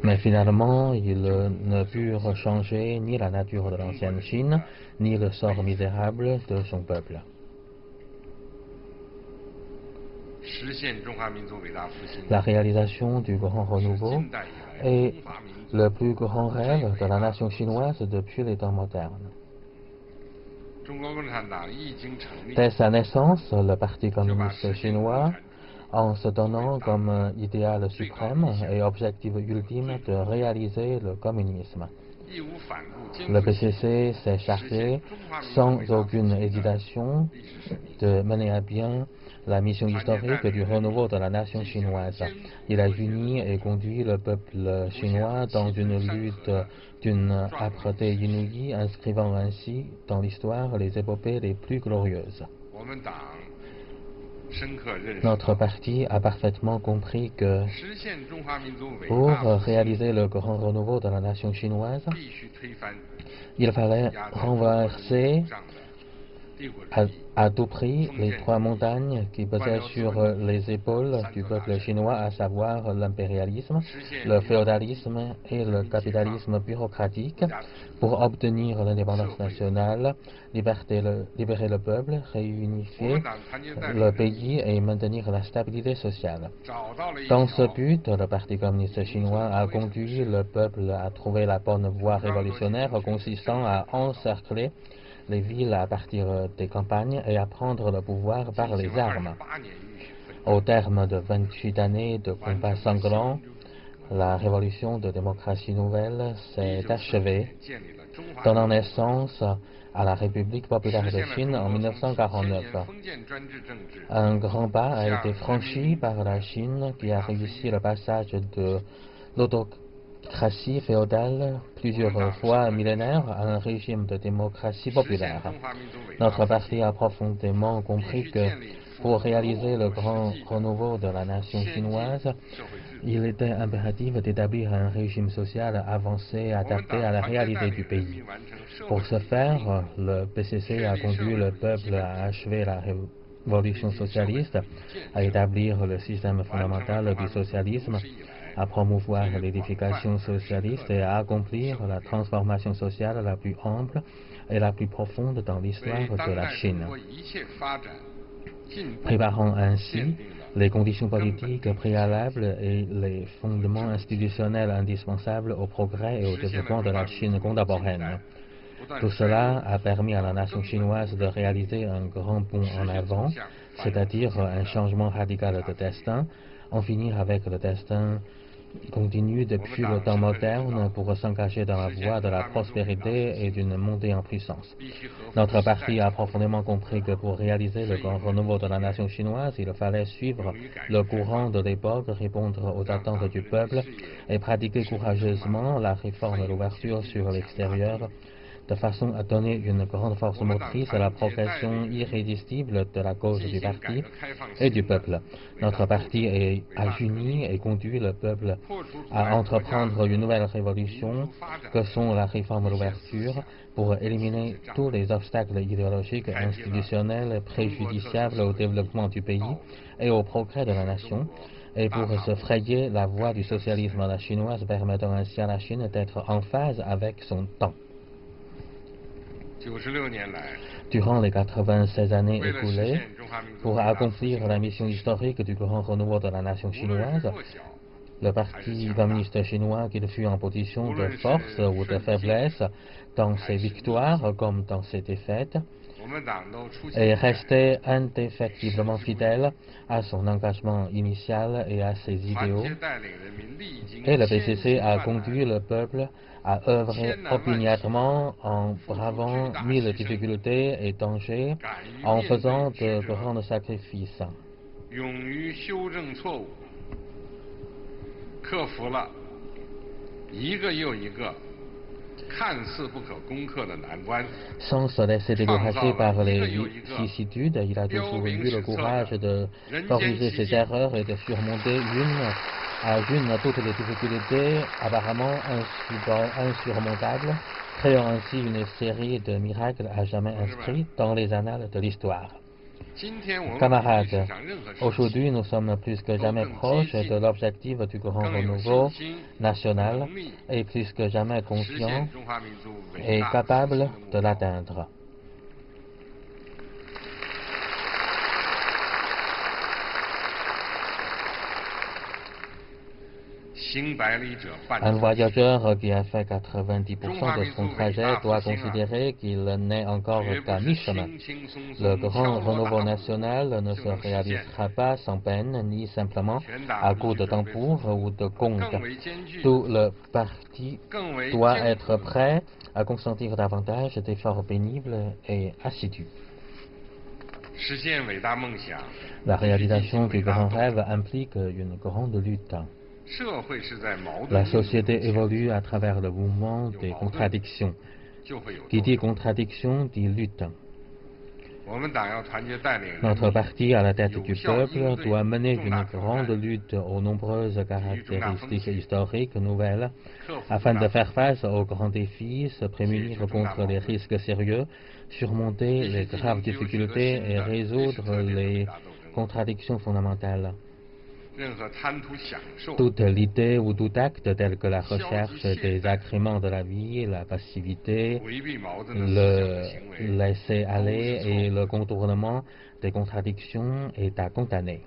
Mais finalement, ils ne purent changer ni la nature de l'ancienne Chine, ni le sort misérable de son peuple. La réalisation du grand renouveau est le plus grand rêve de la nation chinoise depuis les temps modernes. Dès sa naissance, le Parti communiste chinois, en se donnant comme idéal suprême et objectif ultime de réaliser le communisme. Le PCC s'est chargé, sans aucune hésitation, de mener à bien la mission historique du renouveau de la nation chinoise. Il a uni et conduit le peuple chinois dans une lutte d'une âpreté inouïe, inscrivant ainsi dans l'histoire les épopées les plus glorieuses. Notre parti a parfaitement compris que pour réaliser le grand renouveau de la nation chinoise, il fallait renverser à tout prix les trois montagnes qui pesaient sur les épaules du peuple chinois, à savoir l'impérialisme, le féodalisme et le capitalisme bureaucratique, pour obtenir l'indépendance nationale, libérer le peuple, réunifier le pays et maintenir la stabilité sociale. Dans ce but, le Parti communiste chinois a conduit le peuple à trouver la bonne voie révolutionnaire consistant à encercler les villes à partir des campagnes et à prendre le pouvoir par les armes. Au terme de 28 années de combats sanglants, la révolution de démocratie nouvelle s'est achevée, donnant naissance à la République populaire de Chine en 1949. Un grand pas a été franchi par la Chine qui a réussi le passage de l'autocratie féodale plusieurs fois millénaire à un régime de démocratie populaire. Notre parti a profondément compris que pour réaliser le grand renouveau de la nation chinoise, il était impératif d'établir un régime social avancé adapté à la réalité du pays. Pour ce faire, le PCC a conduit le peuple à achever la révolution socialiste, à établir le système fondamental du socialisme, à promouvoir l'édification socialiste et à accomplir la transformation sociale la plus ample et la plus profonde dans l'histoire de la Chine, préparant ainsi les conditions politiques préalables et les fondements institutionnels indispensables au progrès et au développement de la Chine contemporaine. Tout cela a permis à la nation chinoise de réaliser un grand bond en avant, c'est-à-dire un changement radical de destin, en finir avec le destin continue depuis le temps moderne pour s'engager dans la voie de la prospérité et d'une montée en puissance. Notre parti a profondément compris que pour réaliser le grand renouveau de la nation chinoise, il fallait suivre le courant de l'époque, répondre aux attentes du peuple et pratiquer courageusement la réforme et l'ouverture sur l'extérieur, de façon à donner une grande force motrice à la progression irrésistible de la cause du parti et du peuple. Notre parti a uni et conduit le peuple à entreprendre une nouvelle révolution que sont la réforme et l'ouverture pour éliminer tous les obstacles idéologiques et institutionnels préjudiciables au développement du pays et au progrès de la nation, et pour se frayer la voie du socialisme à la chinoise, permettant ainsi à la Chine d'être en phase avec son temps. Durant les 96 années écoulées, pour accomplir la mission historique du grand renouveau de la nation chinoise, le Parti communiste chinois, qu'il fut en position de force ou de faiblesse dans ses victoires comme dans ses défaites, est resté indéfectiblement fidèle à son engagement initial et à ses idéaux, et le PCC a conduit le peuple à œuvrer opiniâtrement en bravant mille difficultés et dangers, en faisant de grands sacrifices. Sans se laisser décourager par les vicissitudes, il a toujours eu le courage de corriger ses erreurs et de surmonter une à une toutes les difficultés apparemment insurmontables, créant ainsi une série de miracles à jamais inscrits dans les annales de l'histoire. Camarades, aujourd'hui nous sommes plus que jamais proches de l'objectif du grand renouveau national et plus que jamais conscients et capables de l'atteindre. Un voyageur qui a fait 90% de son trajet doit considérer qu'il n'est encore qu'à mi-chemin. Le grand renouveau national ne se réalisera pas sans peine, ni simplement à coups de tambour ou de gong. Tout le parti doit être prêt à consentir davantage d'efforts pénibles et assidus. La réalisation du grand rêve implique une grande lutte. La société évolue à travers le mouvement des contradictions. Qui dit contradiction dit lutte. Notre parti, à la tête du peuple, doit mener une grande lutte aux nombreuses caractéristiques historiques nouvelles afin de faire face aux grands défis, se prémunir contre les risques sérieux, surmonter les graves difficultés et résoudre les contradictions fondamentales. Toute l'idée ou tout acte tel que la recherche des agréments de la vie, la passivité, le laisser-aller et le contournement des contradictions est à condamner.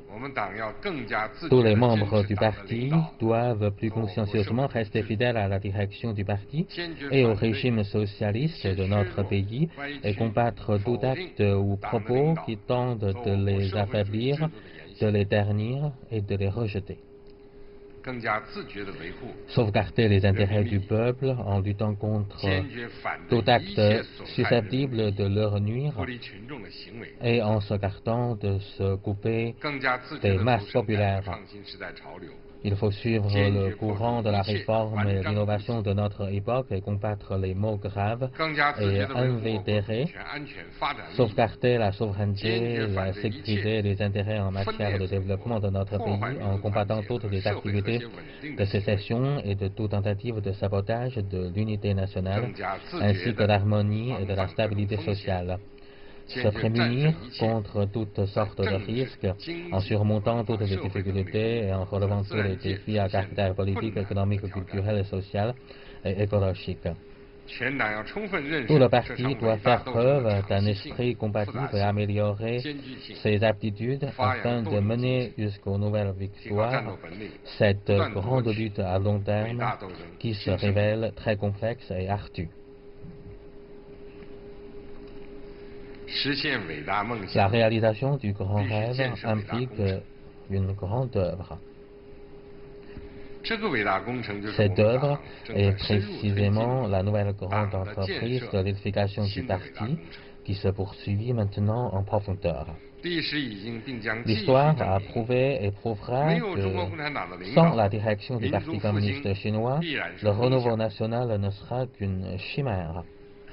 Tous les membres du parti doivent plus consciencieusement rester fidèles à la direction du parti et au régime socialiste de notre pays et combattre tout acte ou propos qui tendent de les affaiblir, de les ternir et de les rejeter. Sauvegarder les intérêts du peuple en luttant contre tout acte susceptible de leur nuire et en se gardant de se couper des masses populaires. Il faut suivre le courant de la réforme et l'innovation de notre époque et combattre les maux graves et invétérés, sauvegarder la souveraineté, la sécurité et les intérêts en matière de développement de notre pays en combattant toutes les activités de sécession et de toute tentative de sabotage de l'unité nationale, ainsi que l'harmonie et de la stabilité sociale. Se prémunir contre toutes sortes de risques en surmontant toutes les difficultés et en relevant tous les défis à caractère politique, économique, culturel et social et écologique. Tout le parti doit faire preuve d'un esprit combatif et améliorer ses aptitudes afin de mener jusqu'aux nouvelles victoires cette grande lutte à long terme qui se révèle très complexe et ardue. La réalisation du grand rêve implique une grande œuvre. Cette œuvre est précisément la nouvelle grande entreprise de l'édification du parti qui se poursuit maintenant en profondeur. L'histoire a prouvé et prouvera que sans la direction du Parti communiste chinois, le renouveau national ne sera qu'une chimère.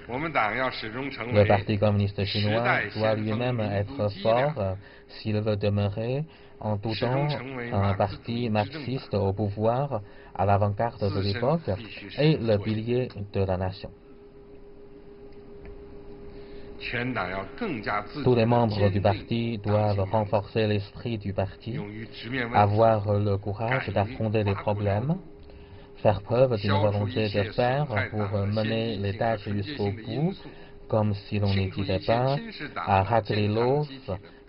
Le Parti communiste chinois doit lui-même être fort s'il veut demeurer en tout temps un parti marxiste au pouvoir, à l'avant-garde de l'époque et le pilier de la nation. Tous les membres du parti doivent renforcer l'esprit du parti, avoir le courage d'affronter les problèmes, faire preuve d'une volonté de faire pour mener les tâches jusqu'au bout, comme si l'on n'hésitait pas à racler l'os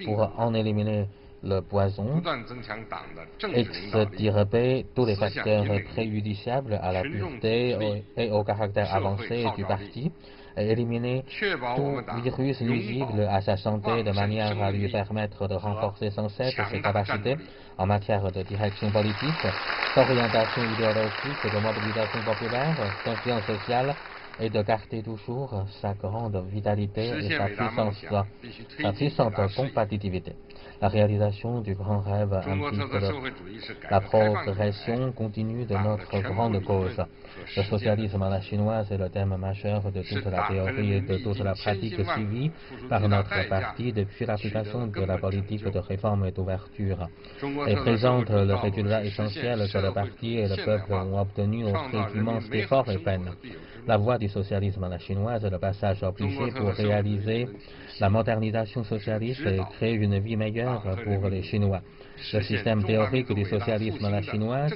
pour en éliminer le poison, extirper tous les facteurs préjudiciables à la pureté et au caractère avancé du parti, et éliminer tout virus nuisible à sa santé de manière à lui permettre de renforcer sans cesse ses capacités en matière de direction politique, d'orientation idéologique, de mobilisation populaire, d'influence sociale et de garder toujours sa grande vitalité et sa puissante compatibilité. La réalisation du grand rêve implique la progression continue de notre grande cause. Le socialisme à la chinoise est le thème majeur de toute la théorie et de toute la pratique suivie par notre parti depuis l'application de la politique de réforme et d'ouverture, et présente le résultat essentiel que le parti et le peuple ont obtenu au prix d'immenses efforts et peines. La voie du socialisme à la chinoise est le passage obligé pour réaliser la modernisation socialiste et créer une vie meilleure pour les Chinois. Le système théorique du socialisme à la chinoise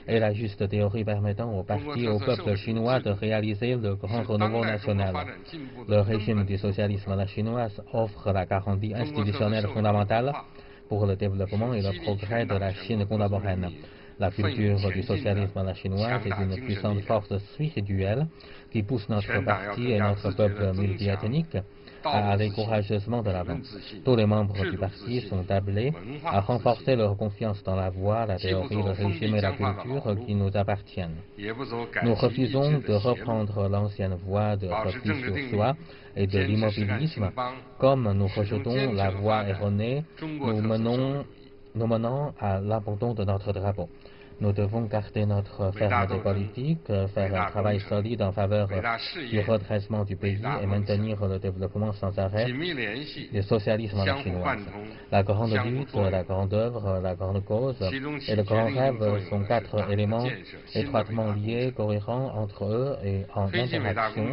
est la juste théorie permettant au parti et au peuple chinois de réaliser le grand renouveau national. Le régime du socialisme à la chinoise offre la garantie institutionnelle fondamentale pour le développement et le progrès de la Chine contemporaine. La culture du socialisme à la chinoise est une puissante force spirituelle qui pousse notre parti et notre peuple multiethnique à aller courageusement de l'avant. Tous les membres du parti sont appelés à renforcer leur confiance dans la voie, la théorie, le régime et la culture qui nous appartiennent. Nous refusons de reprendre l'ancienne voie de repli sur soi et de l'immobilisme, comme nous rejetons la voie erronée nous menant à l'abandon de notre drapeau. Nous devons garder notre fermeté politique, faire un travail solide en faveur du redressement du pays et maintenir le développement sans arrêt du socialisme à la chinoise. La grande lutte, la grande œuvre, la grande cause et le grand rêve sont quatre éléments étroitement liés, cohérents entre eux et en interaction.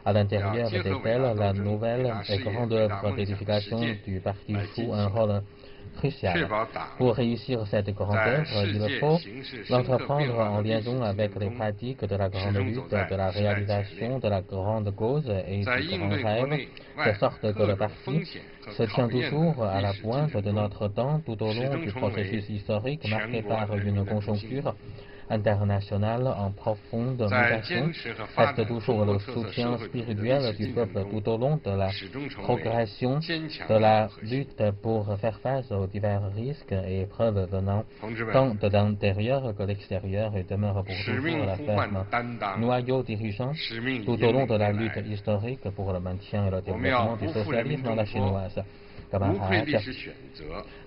À l'intérieur desquels la nouvelle et grande œuvre d'édification du parti joue un rôle crucial. Pour réussir cette grande œuvre, il faut l'entreprendre en liaison avec les pratiques de la grande lutte, de la réalisation de la grande cause et du grand rêve, de sorte que le parti se tient toujours à la pointe de notre temps tout au long du processus historique marqué par une conjoncture internationale en profonde mutation, reste toujours le soutien spirituel du peuple tout au long de la progression de la lutte pour faire face aux divers risques et épreuves venant tant de l'intérieur que de l'extérieur et demeure pour toujours la ferme noyau dirigeant tout au long de la lutte historique pour le maintien et le développement du socialisme à la chinoise. Camarades,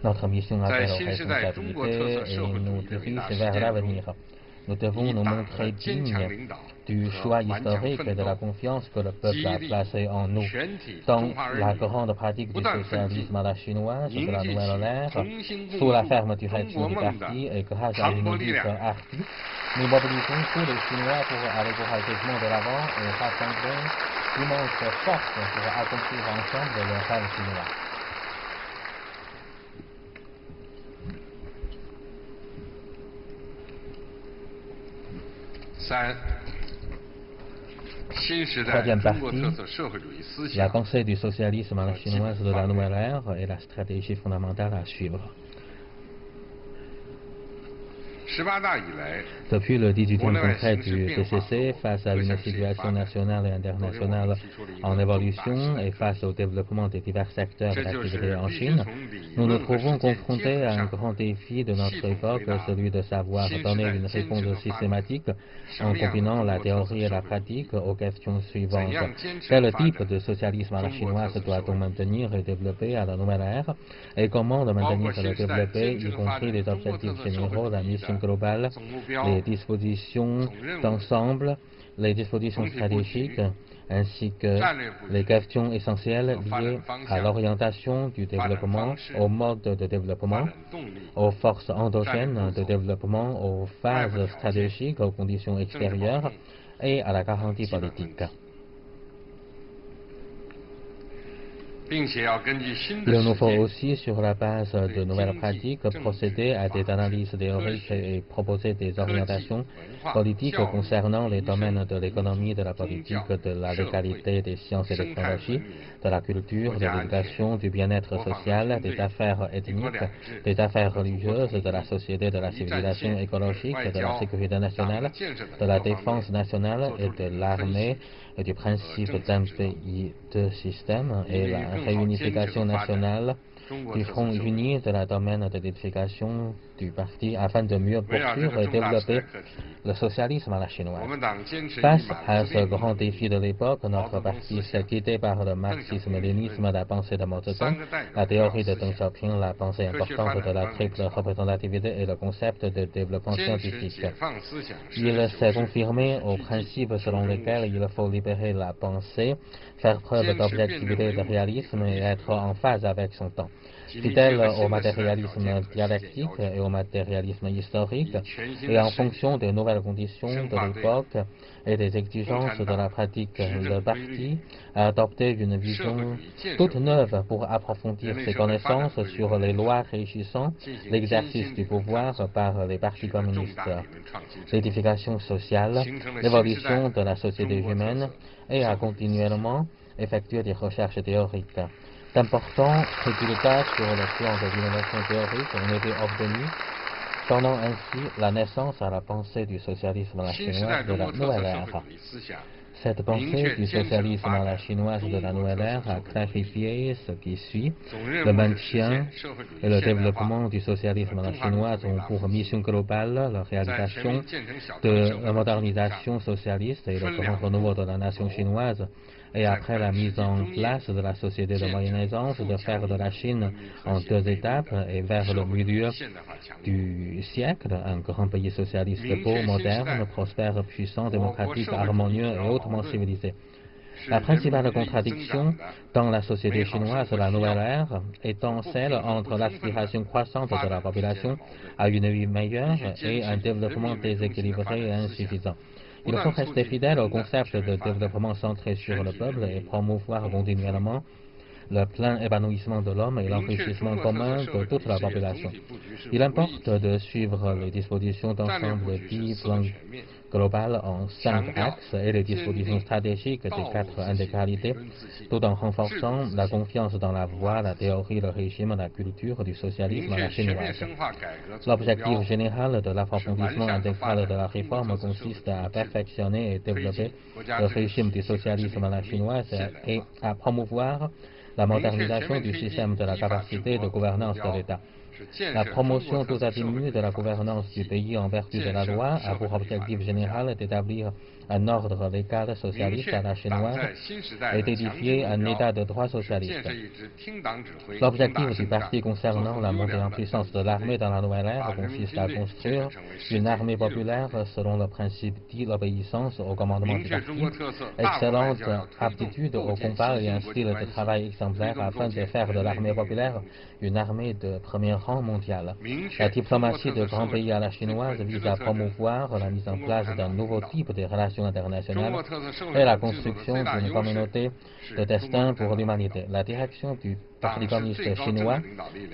notre mission appelle aux responsabilités et nous dirige vers l'avenir. Nous devons nous montrer dignes du choix historique et de la confiance que le peuple a placée en nous. Dans la grande pratique du socialisme à la chinoise de la nouvelle ère, sous la ferme direction du parti et grâce à une lutte hardie, nous mobilisons tous les Chinois pour aller courageusement de l'avant et rassembler d'immenses forces pour accomplir ensemble le rêve chinois. 3e partie, la pensée du socialisme à la chinoise de la nouvelle ère et la stratégie fondamentale à suivre. Depuis le 18e congrès du PCC, face à une situation nationale et internationale en évolution et face au développement des divers secteurs d'activité en Chine, nous nous trouvons confrontés à un grand défi de notre époque, celui de savoir donner une réponse systématique en combinant la théorie et la pratique aux questions suivantes. Quel type de socialisme à la chinoise doit-on maintenir et développer à la nouvelle ère et comment le maintenir et le développer, y compris les objectifs généraux, la mission globale, les dispositions d'ensemble, les dispositions stratégiques, ainsi que les questions essentielles liées à l'orientation du développement, au mode de développement, aux forces endogènes de développement, aux phases stratégiques, aux conditions extérieures et à la garantie politique. Il nous faut aussi, sur la base de nouvelles pratiques, procéder à des analyses théoriques et proposer des orientations politiques concernant les domaines de l'économie, de la politique, de la légalité, des sciences et technologies, de la culture, de l'éducation, du bien-être social, des affaires ethniques, des affaires religieuses, de la société, de la civilisation écologique, de la sécurité nationale, de la défense nationale et de l'armée, et du principe d'un pays, deux systèmes et la réunification nationale du Front uni de la domaine de l'édification du parti afin de mieux poursuivre et développer le socialisme à la chinoise. Face à ce grand défi de l'époque, notre parti s'est guidé par le marxisme-léninisme, la pensée de Mao Zedong, la théorie de Deng Xiaoping, la pensée importante de la triple représentativité et le concept de développement scientifique. Il s'est confirmé aux principes selon lesquels il faut libérer la pensée, faire preuve d'objectivité et de réalisme et être en phase avec son temps. Fidèle au matérialisme dialectique et au matérialisme historique, et en fonction des nouvelles conditions de l'époque et des exigences de la pratique, le parti a adopté une vision toute neuve pour approfondir ses connaissances sur les lois régissant l'exercice du pouvoir par les partis communistes, l'édification sociale, l'évolution de la société humaine, et a continuellement effectué des recherches théoriques. D'importants résultats sur le plan de l'innovation théorique ont été obtenus, donnant ainsi la naissance à la pensée du socialisme à la chinoise de la nouvelle ère. Cette pensée du socialisme à la chinoise de la nouvelle ère a clarifié ce qui suit. Le maintien et le développement du socialisme à la chinoise ont pour mission globale la réalisation de la modernisation socialiste et le grand renouveau de la nation chinoise. Et après la mise en place de la société de moyenne aisance, de faire de la Chine en 2 étapes et vers le milieu du siècle, un grand pays socialiste beau, moderne, prospère, puissant, démocratique, harmonieux et hautement civilisé. La principale contradiction dans la société chinoise de la nouvelle ère étant celle entre l'aspiration croissante de la population à une vie meilleure et un développement déséquilibré et insuffisant. Il faut rester fidèle au concept de développement centré sur le peuple et promouvoir continuellement le plein épanouissement de l'homme et l'enrichissement commun de toute la population. Il importe de suivre les dispositions d'ensemble du plan global en 5 axes et les dispositions stratégiques des 4 intégralités, tout en renforçant la confiance dans la voie, la théorie, le régime, la culture du socialisme à la chinoise. L'objectif général de l'approfondissement intégral de la réforme consiste à perfectionner et développer le régime du socialisme à la chinoise et à promouvoir la modernisation du système de la capacité de gouvernance de l'État. La promotion tout azimut de la gouvernance du pays en vertu de la loi a pour objectif général d'établir un ordre légal socialiste à la chinoise et d'édifier un état de droit socialiste. L'objectif du parti concernant la montée en puissance de l'armée dans la nouvelle ère consiste à construire une armée populaire selon le principe dit l'obéissance au commandement du parti, excellente aptitude au combat et un style de travail exemplaire afin de faire de l'armée populaire une armée de premier rang mondial. La diplomatie de grands pays à la chinoise vise à promouvoir la mise en place d'un nouveau type de relations internationales et la construction d'une communauté de destin pour l'humanité. La direction du Parti communiste chinois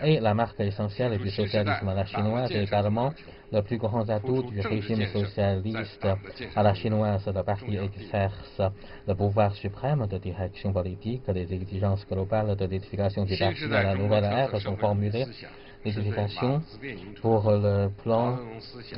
est la marque essentielle du socialisme à la chinoise et également le plus grand atout du régime socialiste à la chinoise. Le parti exerce le pouvoir suprême de direction politique. Les exigences globales de l'édification du parti à la nouvelle ère sont formulées. L'édification pour le plan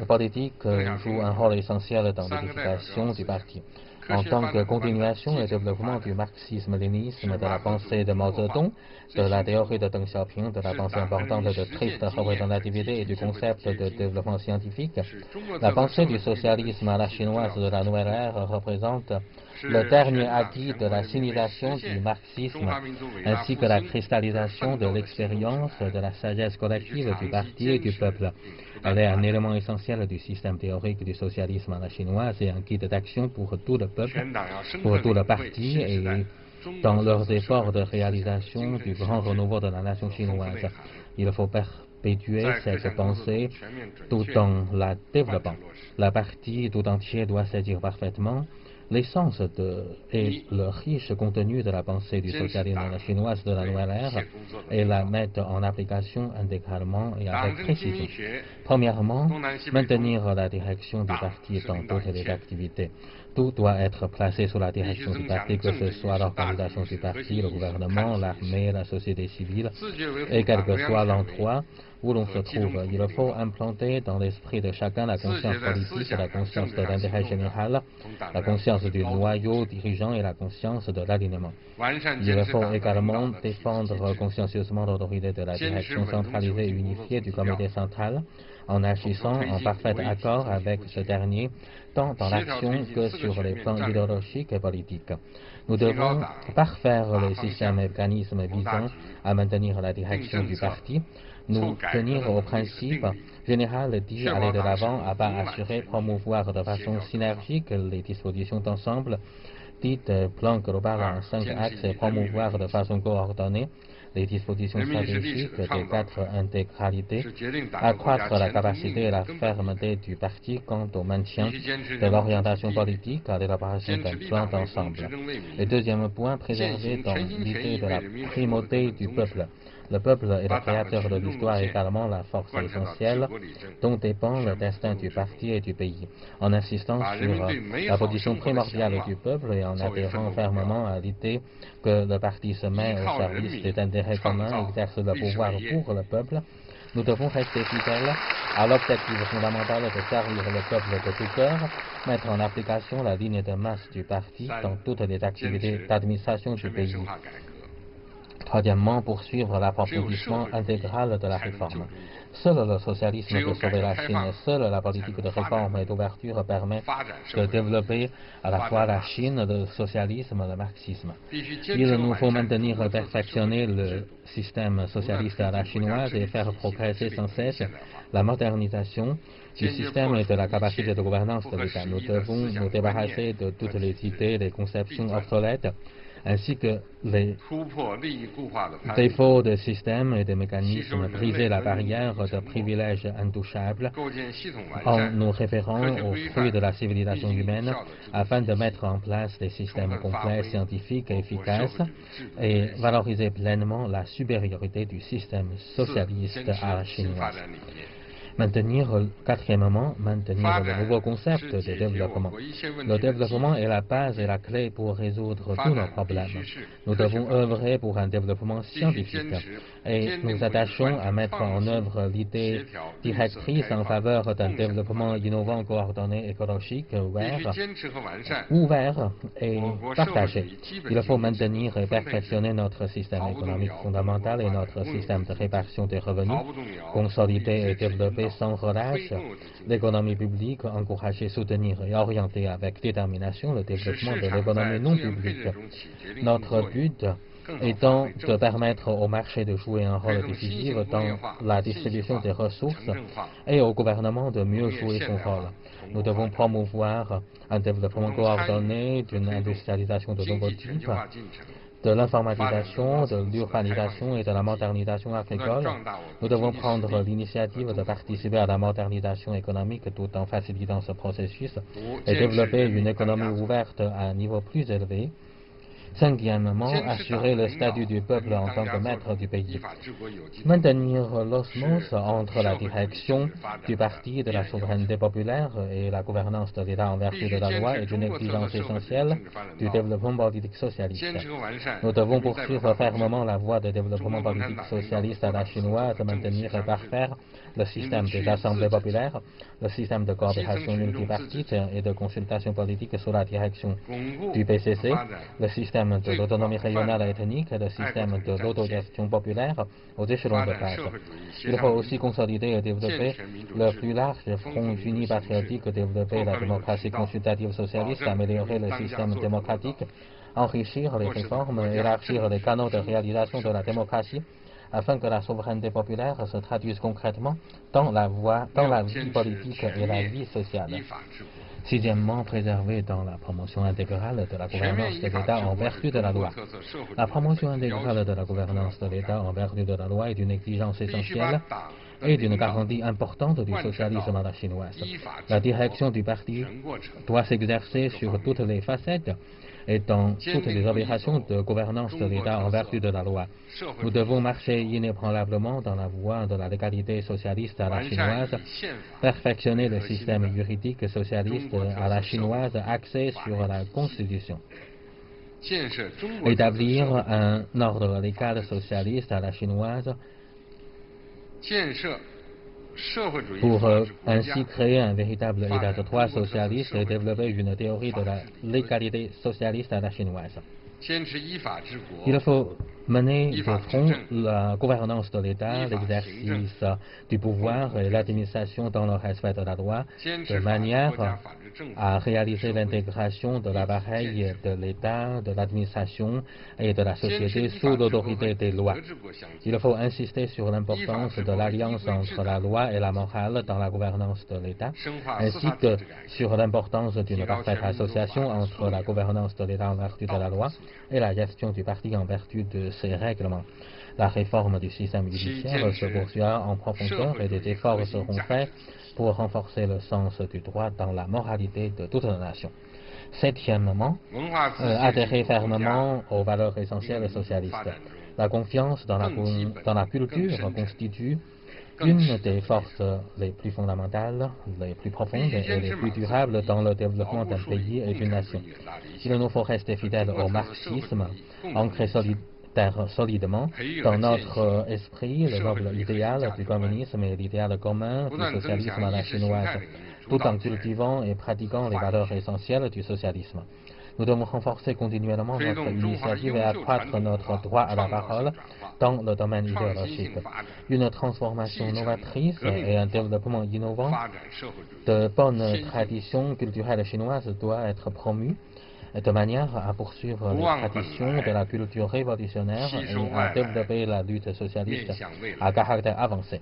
politique joue un rôle essentiel dans l'édification du parti. En tant que continuation et développement du marxisme-léninisme, de la pensée de Mao Zedong, de la théorie de Deng Xiaoping, de la pensée importante de triste représentativité et du concept de développement scientifique, la pensée du socialisme à la chinoise de la nouvelle ère représente le dernier acquis de la civilisation du marxisme, ainsi que la cristallisation de l'expérience de la sagesse collective du parti et du peuple. Elle est un élément essentiel du système théorique du socialisme à la chinoise et un guide d'action pour tout le peuple, pour tout le parti et dans leurs efforts de réalisation du grand renouveau de la nation chinoise. Il faut perpétuer cette pensée tout en la développant. Le parti tout entier doit saisir parfaitement l'essence et le riche contenu de la pensée du socialisme chinoise de la nouvelle ère et la mettre en application intégralement et avec précision. Premièrement, maintenir la direction du parti dans toutes les activités. Tout doit être placé sous la direction du parti, que ce soit l'organisation du parti, le gouvernement, l'armée, la société civile, et quel que soit l'endroit où l'on se trouve. Il faut implanter dans l'esprit de chacun la conscience politique, la conscience de l'intérêt général, la conscience du noyau dirigeant et la conscience de l'alignement. Il faut également défendre consciencieusement l'autorité de la direction centralisée et unifiée du comité central, en agissant en parfait accord avec ce dernier, tant dans l'action que sur les plans idéologiques et politiques. Nous devons parfaire les systèmes et mécanismes visant à maintenir la direction du parti, nous tenir au principe général dit aller de l'avant à pas assurer, promouvoir de façon synergique les dispositions d'ensemble dites plan global en 5 axes et promouvoir de façon coordonnée les dispositions stratégiques des 4 intégralités, accroître la capacité et la fermeté du parti quant au maintien de l'orientation politique à l'élaboration d'un plan d'ensemble. Le deuxième point, préserver dans l'idée de la primauté du peuple. Le peuple est le créateur de l'histoire et également la force essentielle dont dépend le destin du parti et du pays. En insistant sur la position primordiale du peuple et en adhérant fermement à l'idée que le parti se met au service des intérêts communs, exerce le pouvoir pour le peuple, Nous devons rester fidèles à l'objectif fondamental de servir le peuple de tout cœur, mettre en application la ligne de masse du parti dans toutes les activités d'administration du pays. Troisièmement, poursuivre l'approfondissement intégral de la réforme. Seul le socialisme peut sauver la Chine, seule la politique de réforme et d'ouverture permet de développer à la fois la Chine, le socialisme, le marxisme. Il nous faut maintenir et perfectionner le système socialiste à la chinoise et faire progresser sans cesse la modernisation du système et de la capacité de gouvernance de l'État. Nous devons nous débarrasser de toutes les idées, les conceptions obsolètes, ainsi que les défauts de système et de mécanismes, briser la barrière de privilèges intouchables en nous référant aux fruits de la civilisation humaine afin de mettre en place des systèmes complets, scientifiques et efficaces et valoriser pleinement la supériorité du système socialiste à la chinoise. Quatrièmement, maintenir le nouveau concept de développement. Le développement est la base et la clé pour résoudre tous nos problèmes. Nous devons œuvrer pour un développement scientifique et nous attachons à mettre en œuvre l'idée directrice en faveur d'un développement innovant, coordonné, écologique, ouvert et partagé. Il faut maintenir et perfectionner notre système économique fondamental et notre système de répartition des revenus, consolider et développer sans relâche l'économie publique, encourager, soutenir et orienter avec détermination le développement de l'économie non publique. Notre but étant de permettre au marché de jouer un rôle décisif dans la distribution des ressources et au gouvernement de mieux jouer son rôle. Nous devons promouvoir un développement coordonné d'une industrialisation de nouveaux types, de l'informatisation, de l'urbanisation et de la modernisation agricole. Nous devons prendre l'initiative de participer à la modernisation économique tout en facilitant ce processus et développer une économie ouverte à un niveau plus élevé. Cinquièmement, assurer le statut du peuple en tant que maître du pays. Maintenir l'osmose entre la direction du parti de la souveraineté populaire et la gouvernance de l'État en vertu de la loi est une exigence essentielle du développement politique socialiste. Nous devons poursuivre fermement la voie de développement politique socialiste à la chinoise, maintenir et parfaire le système des assemblées populaires, le système de coopération multipartite et de consultation politique sous la direction du PCC, le système de l'autonomie régionale et ethnique et le système de l'autogestion populaire aux échelons de base. Il faut aussi consolider et développer le plus large front uni patriotique, développer la démocratie consultative socialiste, améliorer le système démocratique, enrichir les réformes, élargir les canaux de réalisation de la démocratie, afin que la souveraineté populaire se traduise concrètement dans la vie politique et la vie sociale. Sixièmement, préserver dans la promotion intégrale de la gouvernance de l'État en vertu de la loi. La promotion intégrale de la gouvernance de l'État en vertu de la loi est une exigence essentielle et d'une garantie importante du socialisme à la chinoise. La direction du parti doit s'exercer sur toutes les facettes et dans toutes les opérations de gouvernance de l'État en vertu de la loi. Nous devons marcher inébranlablement dans la voie de la légalité socialiste à la chinoise, perfectionner le système juridique socialiste à la chinoise axé sur la Constitution, établir un ordre légal socialiste à la chinoise pour ainsi créer un véritable état de droit socialiste et développer une théorie de la légalité socialiste à la chinoise. Il faut mener de front la gouvernance de l'État, l'exercice du pouvoir et l'administration dans le respect de la loi, de manière à réaliser l'intégration de l'appareil de l'État, de l'administration et de la société sous l'autorité des lois. Il faut insister sur l'importance de l'alliance entre la loi et la morale dans la gouvernance de l'État, ainsi que sur l'importance d'une parfaite association entre la gouvernance de l'État en vertu de la loi et la gestion du parti en vertu de ses règlements. La réforme du système judiciaire se poursuivra en profondeur et des efforts seront faits pour renforcer le sens du droit dans la moralité de toute la nation. Septièmement, adhérer fermement aux valeurs essentielles socialistes. La confiance dans la culture constitue une des forces les plus fondamentales, les plus profondes et les plus durables dans le développement d'un pays et d'une nation. Il nous faut rester fidèles au marxisme, ancré terre solidement dans notre esprit le noble idéal du communisme et l'idéal commun du socialisme à la chinoise, tout en cultivant et pratiquant les valeurs essentielles du socialisme. Nous devons renforcer continuellement notre initiative et accroître notre droit à la parole dans le domaine idéologique. Une transformation novatrice et un développement innovant de bonnes traditions culturelles chinoises doivent être promus de manière à poursuivre les traditions de la culture révolutionnaire et à développer la lutte socialiste à caractère avancé.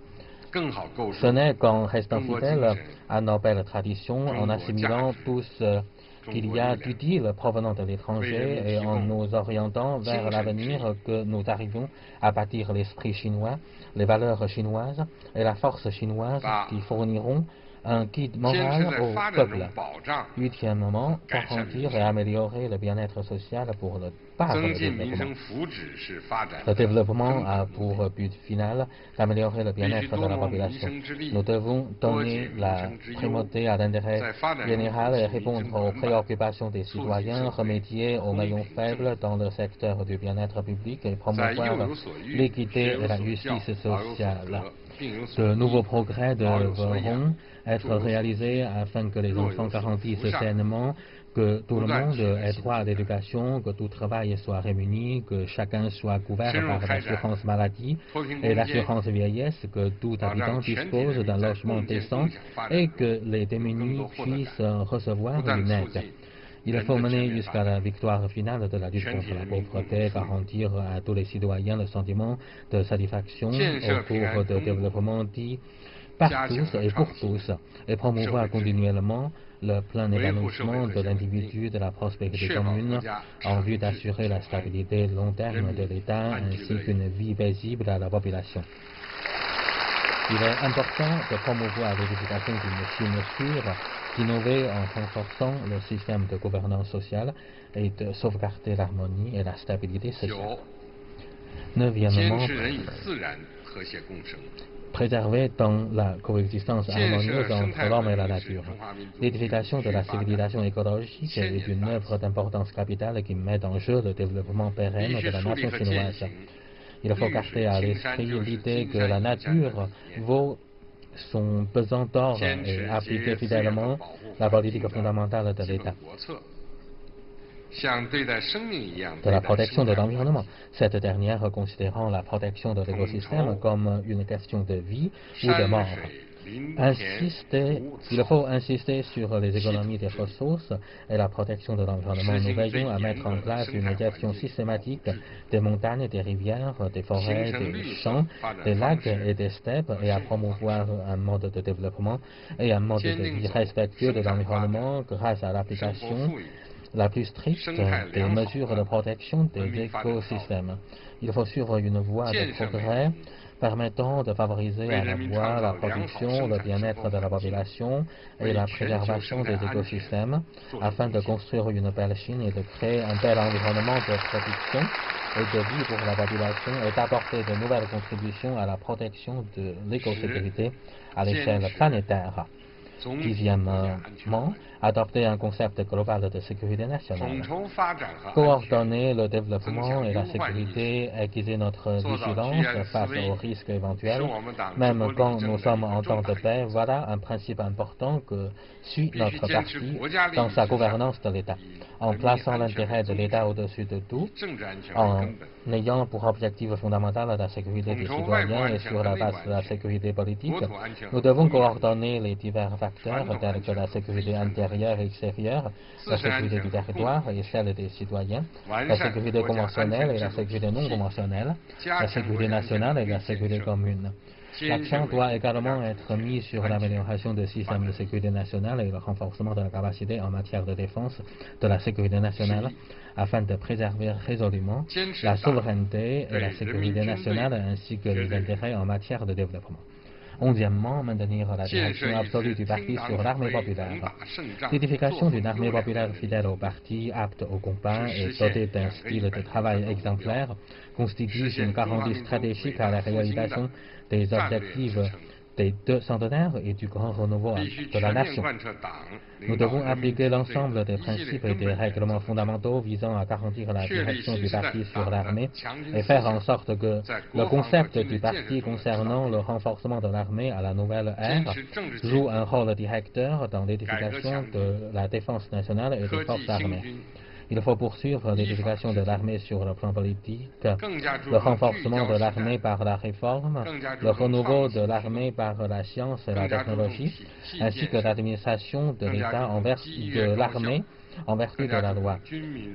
Ce n'est qu'en restant fidèle à nos belles traditions, en assimilant tout ce qu'il y a d'utile provenant de l'étranger et en nous orientant vers l'avenir que nous arrivons à bâtir l'esprit chinois, les valeurs chinoises et la force chinoise qui fourniront un guide moral au peuple. Huitièmement, garantir et améliorer le bien-être social pour le par le développement. Le développement a pour but final d'améliorer le bien-être de la population. Nous devons donner la primauté à l'intérêt général et répondre aux préoccupations des citoyens, remédier aux maillons faibles dans le secteur du bien-être public et promouvoir l'équité et la justice sociale. De nouveaux progrès devront être réalisés afin que les enfants garantissent sainement que tout le monde ait droit à l'éducation, que tout travail soit rémuni, que chacun soit couvert par l'assurance maladie et l'assurance vieillesse, que tout habitant dispose d'un logement décent et que les démunis puissent recevoir une aide. Il faut mener jusqu'à la victoire finale de la lutte contre la pauvreté, garantir à tous les citoyens le sentiment de satisfaction au cours de développement dit par tous et pour tous, et promouvoir continuellement le plein épanouissement de l'individu, de la prospérité commune, en vue d'assurer la stabilité long terme de l'État ainsi qu'une vie paisible à la population. Il est important de promouvoir l'édification d'une Chine sûre, d'innover en renforçant le système de gouvernance sociale et de sauvegarder l'harmonie et la stabilité sociale. Neuvièmement, préserver dans la coexistence harmonieuse entre l'homme et la nature. L'édification de la civilisation écologique est une œuvre d'importance capitale qui met en jeu le développement pérenne de la nation chinoise. Il faut garder à l'esprit l'idée que la nature vaut son pesant d'or et appliquer fidèlement la politique fondamentale de l'État. De la protection de l'environnement, cette dernière considérant la protection de l'écosystème comme une question de vie ou de mort. Il faut insister sur les économies des ressources et la protection de l'environnement. Nous veillons à mettre en place une gestion systématique des montagnes, des rivières, des forêts, des champs, des lacs et des steppes et à promouvoir un mode de développement et un mode de vie respectueux de l'environnement grâce à l'application la plus stricte des mesures de protection des écosystèmes. Il faut suivre une voie de progrès permettant de favoriser à la fois la production, le bien-être de la population et la préservation des écosystèmes afin de construire une belle Chine et de créer un bel environnement de production et de vie pour la population et d'apporter de nouvelles contributions à la protection de l'écosécurité à l'échelle planétaire. Dixièmement, adopter un concept global de sécurité nationale. Coordonner le développement et la sécurité, aiguiser notre vigilance face aux risques éventuels, même quand nous sommes en temps de paix, voilà un principe important que suit notre parti dans sa gouvernance de l'État. En plaçant l'intérêt de l'État au-dessus de tout, en ayant pour objectif fondamental la sécurité des citoyens et sur la base de la sécurité politique, nous devons coordonner les divers facteurs tels que la sécurité intérieure et extérieure, la sécurité du territoire et celle des citoyens, la sécurité conventionnelle et la sécurité non conventionnelle, la sécurité nationale et la sécurité commune. L'accent doit également être mis sur l'amélioration des systèmes de sécurité nationale et le renforcement de la capacité en matière de défense de la sécurité nationale afin de préserver résolument la souveraineté et la sécurité nationale ainsi que les intérêts en matière de développement. Onzièmement, maintenir la direction absolue du parti sur l'armée populaire. L'édification d'une armée populaire fidèle au parti, apte au combat et dotée d'un style de travail exemplaire constitue une garantie stratégique à la réalisation des objectifs des deux centenaires et du grand renouveau de la nation. Nous devons appliquer l'ensemble des principes et des règlements fondamentaux visant à garantir la direction du parti sur l'armée et faire en sorte que le concept du parti concernant le renforcement de l'armée à la nouvelle ère joue un rôle directeur dans l'édification de la défense nationale et des forces armées. Il faut poursuivre l'édification de l'armée sur le plan politique, le renforcement de l'armée par la réforme, le renouveau de l'armée par la science et la technologie, ainsi que l'administration de l'État de l'armée en vertu de la loi,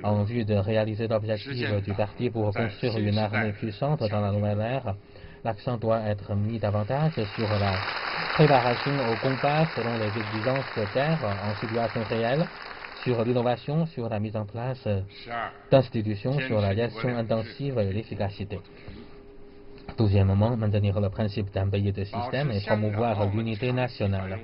en vue de réaliser l'objectif du parti pour construire une armée puissante dans la nouvelle ère. L'accent doit être mis davantage sur la préparation au combat selon les exigences de terre en situation réelle, sur l'innovation, sur la mise en place d'institutions, sur la gestion intensive et l'efficacité. 12e, maintenir le principe d'un pays de système et promouvoir l'unité nationale.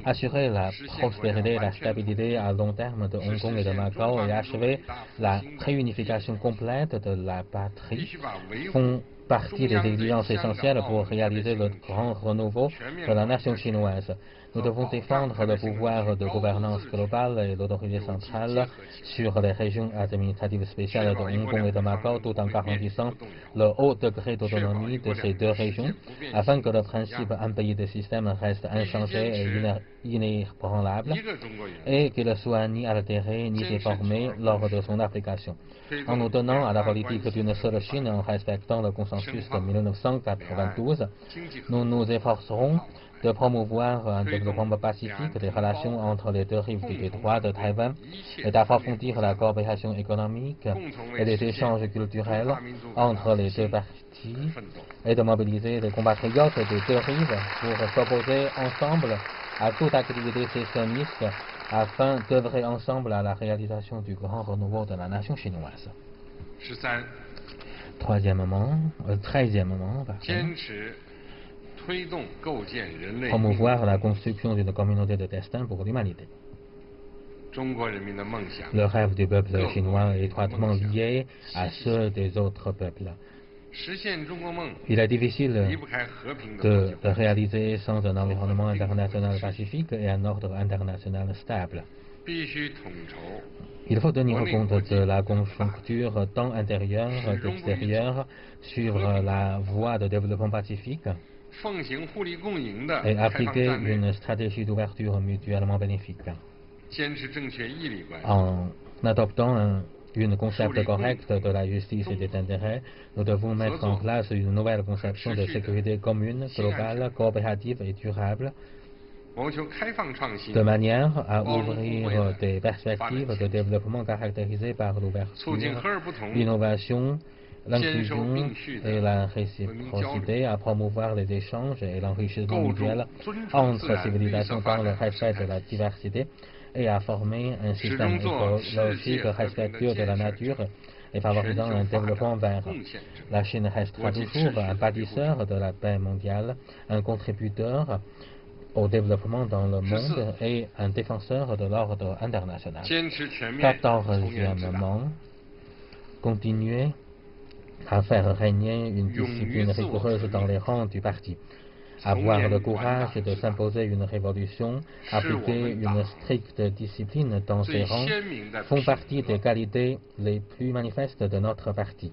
Assurer la prospérité et la stabilité à long terme de Hong Kong et de Macao et achever la réunification complète de la patrie font partie des exigences essentielles pour réaliser le grand renouveau de la nation chinoise. Nous devons défendre le pouvoir de gouvernance globale et l'autorité centrale sur les régions administratives spéciales de Hong Kong et de Macao tout en garantissant le haut degré d'autonomie de ces deux régions afin que le principe un pays de système reste inchangé et inébranlable et qu'il ne soit ni altéré ni déformé lors de son application. En nous tenant à la politique d'une seule Chine et en respectant le consensus de 1992, nous nous efforcerons de promouvoir un développement pacifique des relations entre les deux rives du détroit de Taïwan et d'approfondir la coopération économique et les échanges culturels entre les deux parties et de mobiliser les compatriotes des deux rives pour s'opposer ensemble à toute activité sécessionniste afin d'œuvrer ensemble à la réalisation du grand renouveau de la nation chinoise. 13e, promouvoir la construction d'une communauté de destin pour l'humanité. Le rêve du peuple chinois est étroitement lié à ceux des autres peuples. Il est difficile de réaliser sans un environnement international pacifique et un ordre international stable. Il faut tenir compte de la conjoncture tant intérieure qu'extérieure, suivre la voie de développement pacifique et appliquer une stratégie d'ouverture mutuellement bénéfique. En adoptant un concept correct de la justice et des intérêts, nous devons mettre en place une nouvelle conception de sécurité commune, globale, coopérative et durable, de manière à ouvrir des perspectives de développement caractérisées par l'ouverture, l'innovation, l'inclusion et la réciprocité, à promouvoir les échanges et l'enrichissement mutuel entre civilisations dans le respect de la diversité et à former un système écologique respectueux de la nature et favorisant un développement vert. La Chine restera toujours un bâtisseur de la paix mondiale, un contributeur au développement dans le monde et un défenseur de l'ordre international. 14e, continuer à faire régner une discipline rigoureuse dans les rangs du parti. Avoir le courage de s'imposer une révolution, appliquer une stricte discipline dans ses rangs, font partie des qualités les plus manifestes de notre parti.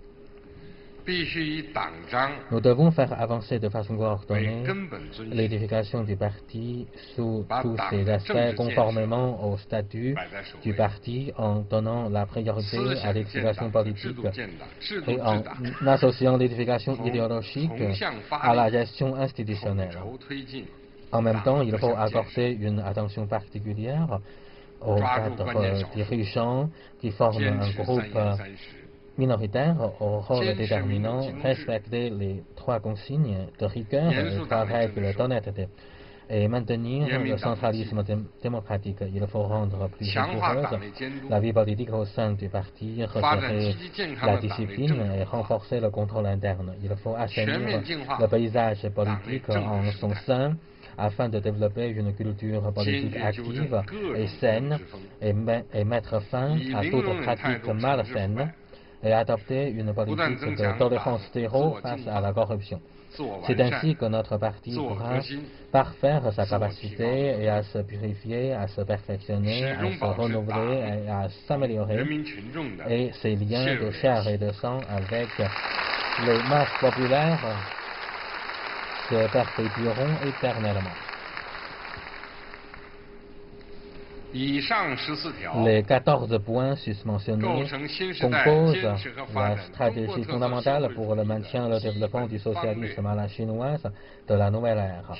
Nous devons faire avancer de façon coordonnée l'édification du parti sous tous ses aspects conformément au statut du parti en donnant la priorité à l'édification politique et en associant l'édification idéologique à la gestion institutionnelle. En même temps, il faut accorder une attention particulière aux cadres dirigeants qui forment un groupe minoritaire au rôle déterminant, respecter les 3 consignes de rigueur et les 3 règles d'honnêteté et maintenir le centralisme démocratique. Il faut rendre plus rigoureuse la vie politique au sein du parti, resserrer la discipline et renforcer le contrôle interne. Il faut assainir le paysage politique en son sein afin de développer une culture politique active et saine et mettre fin à toute pratique malsaine et adopter une politique de tolérance zéro face à la corruption. C'est ainsi que notre parti pourra parfaire sa capacité et à se purifier, à se perfectionner, à se renouveler et à s'améliorer, et ses liens de chair et de sang avec les masses populaires se perpétueront éternellement. Les 14 points susmentionnés composent la stratégie fondamentale pour le maintien et le développement du socialisme à la chinoise de la nouvelle ère.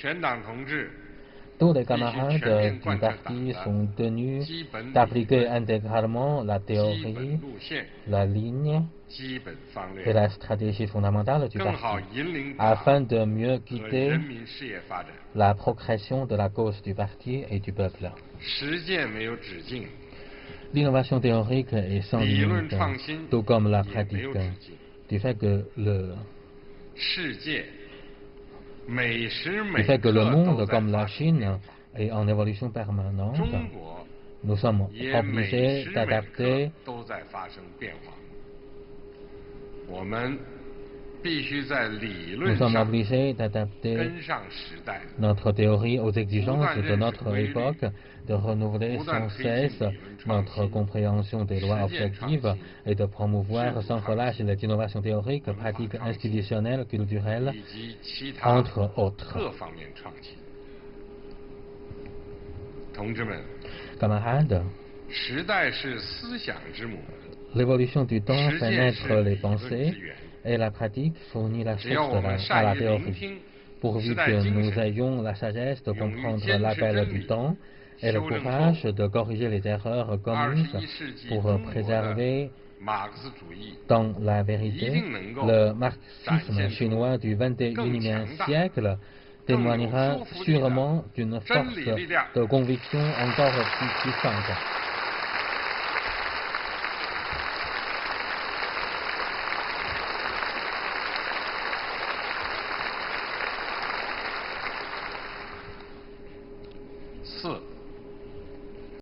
Tous les camarades du parti sont tenus d'appliquer intégralement la théorie, la ligne et la stratégie fondamentale du parti, afin de mieux guider la progression de la cause du parti et du peuple. L'innovation théorique est sans limite, tout comme la pratique, du fait que le monde, comme la Chine, est en évolution permanente. Nous sommes obligés d'adapter notre théorie aux exigences de notre époque, de renouveler sans cesse notre compréhension des lois objectives et de promouvoir sans relâche les innovations théoriques, pratiques institutionnelles, culturelles, entre autres. Camarades, l'évolution du temps fait naître les pensées et la pratique fournit la source à la théorie. Pourvu que nous ayons la sagesse de comprendre l'appel du temps et le courage de corriger les erreurs commises pour préserver dans la vérité le marxisme chinois du XXIe siècle, témoignera sûrement d'une force de conviction encore plus puissante.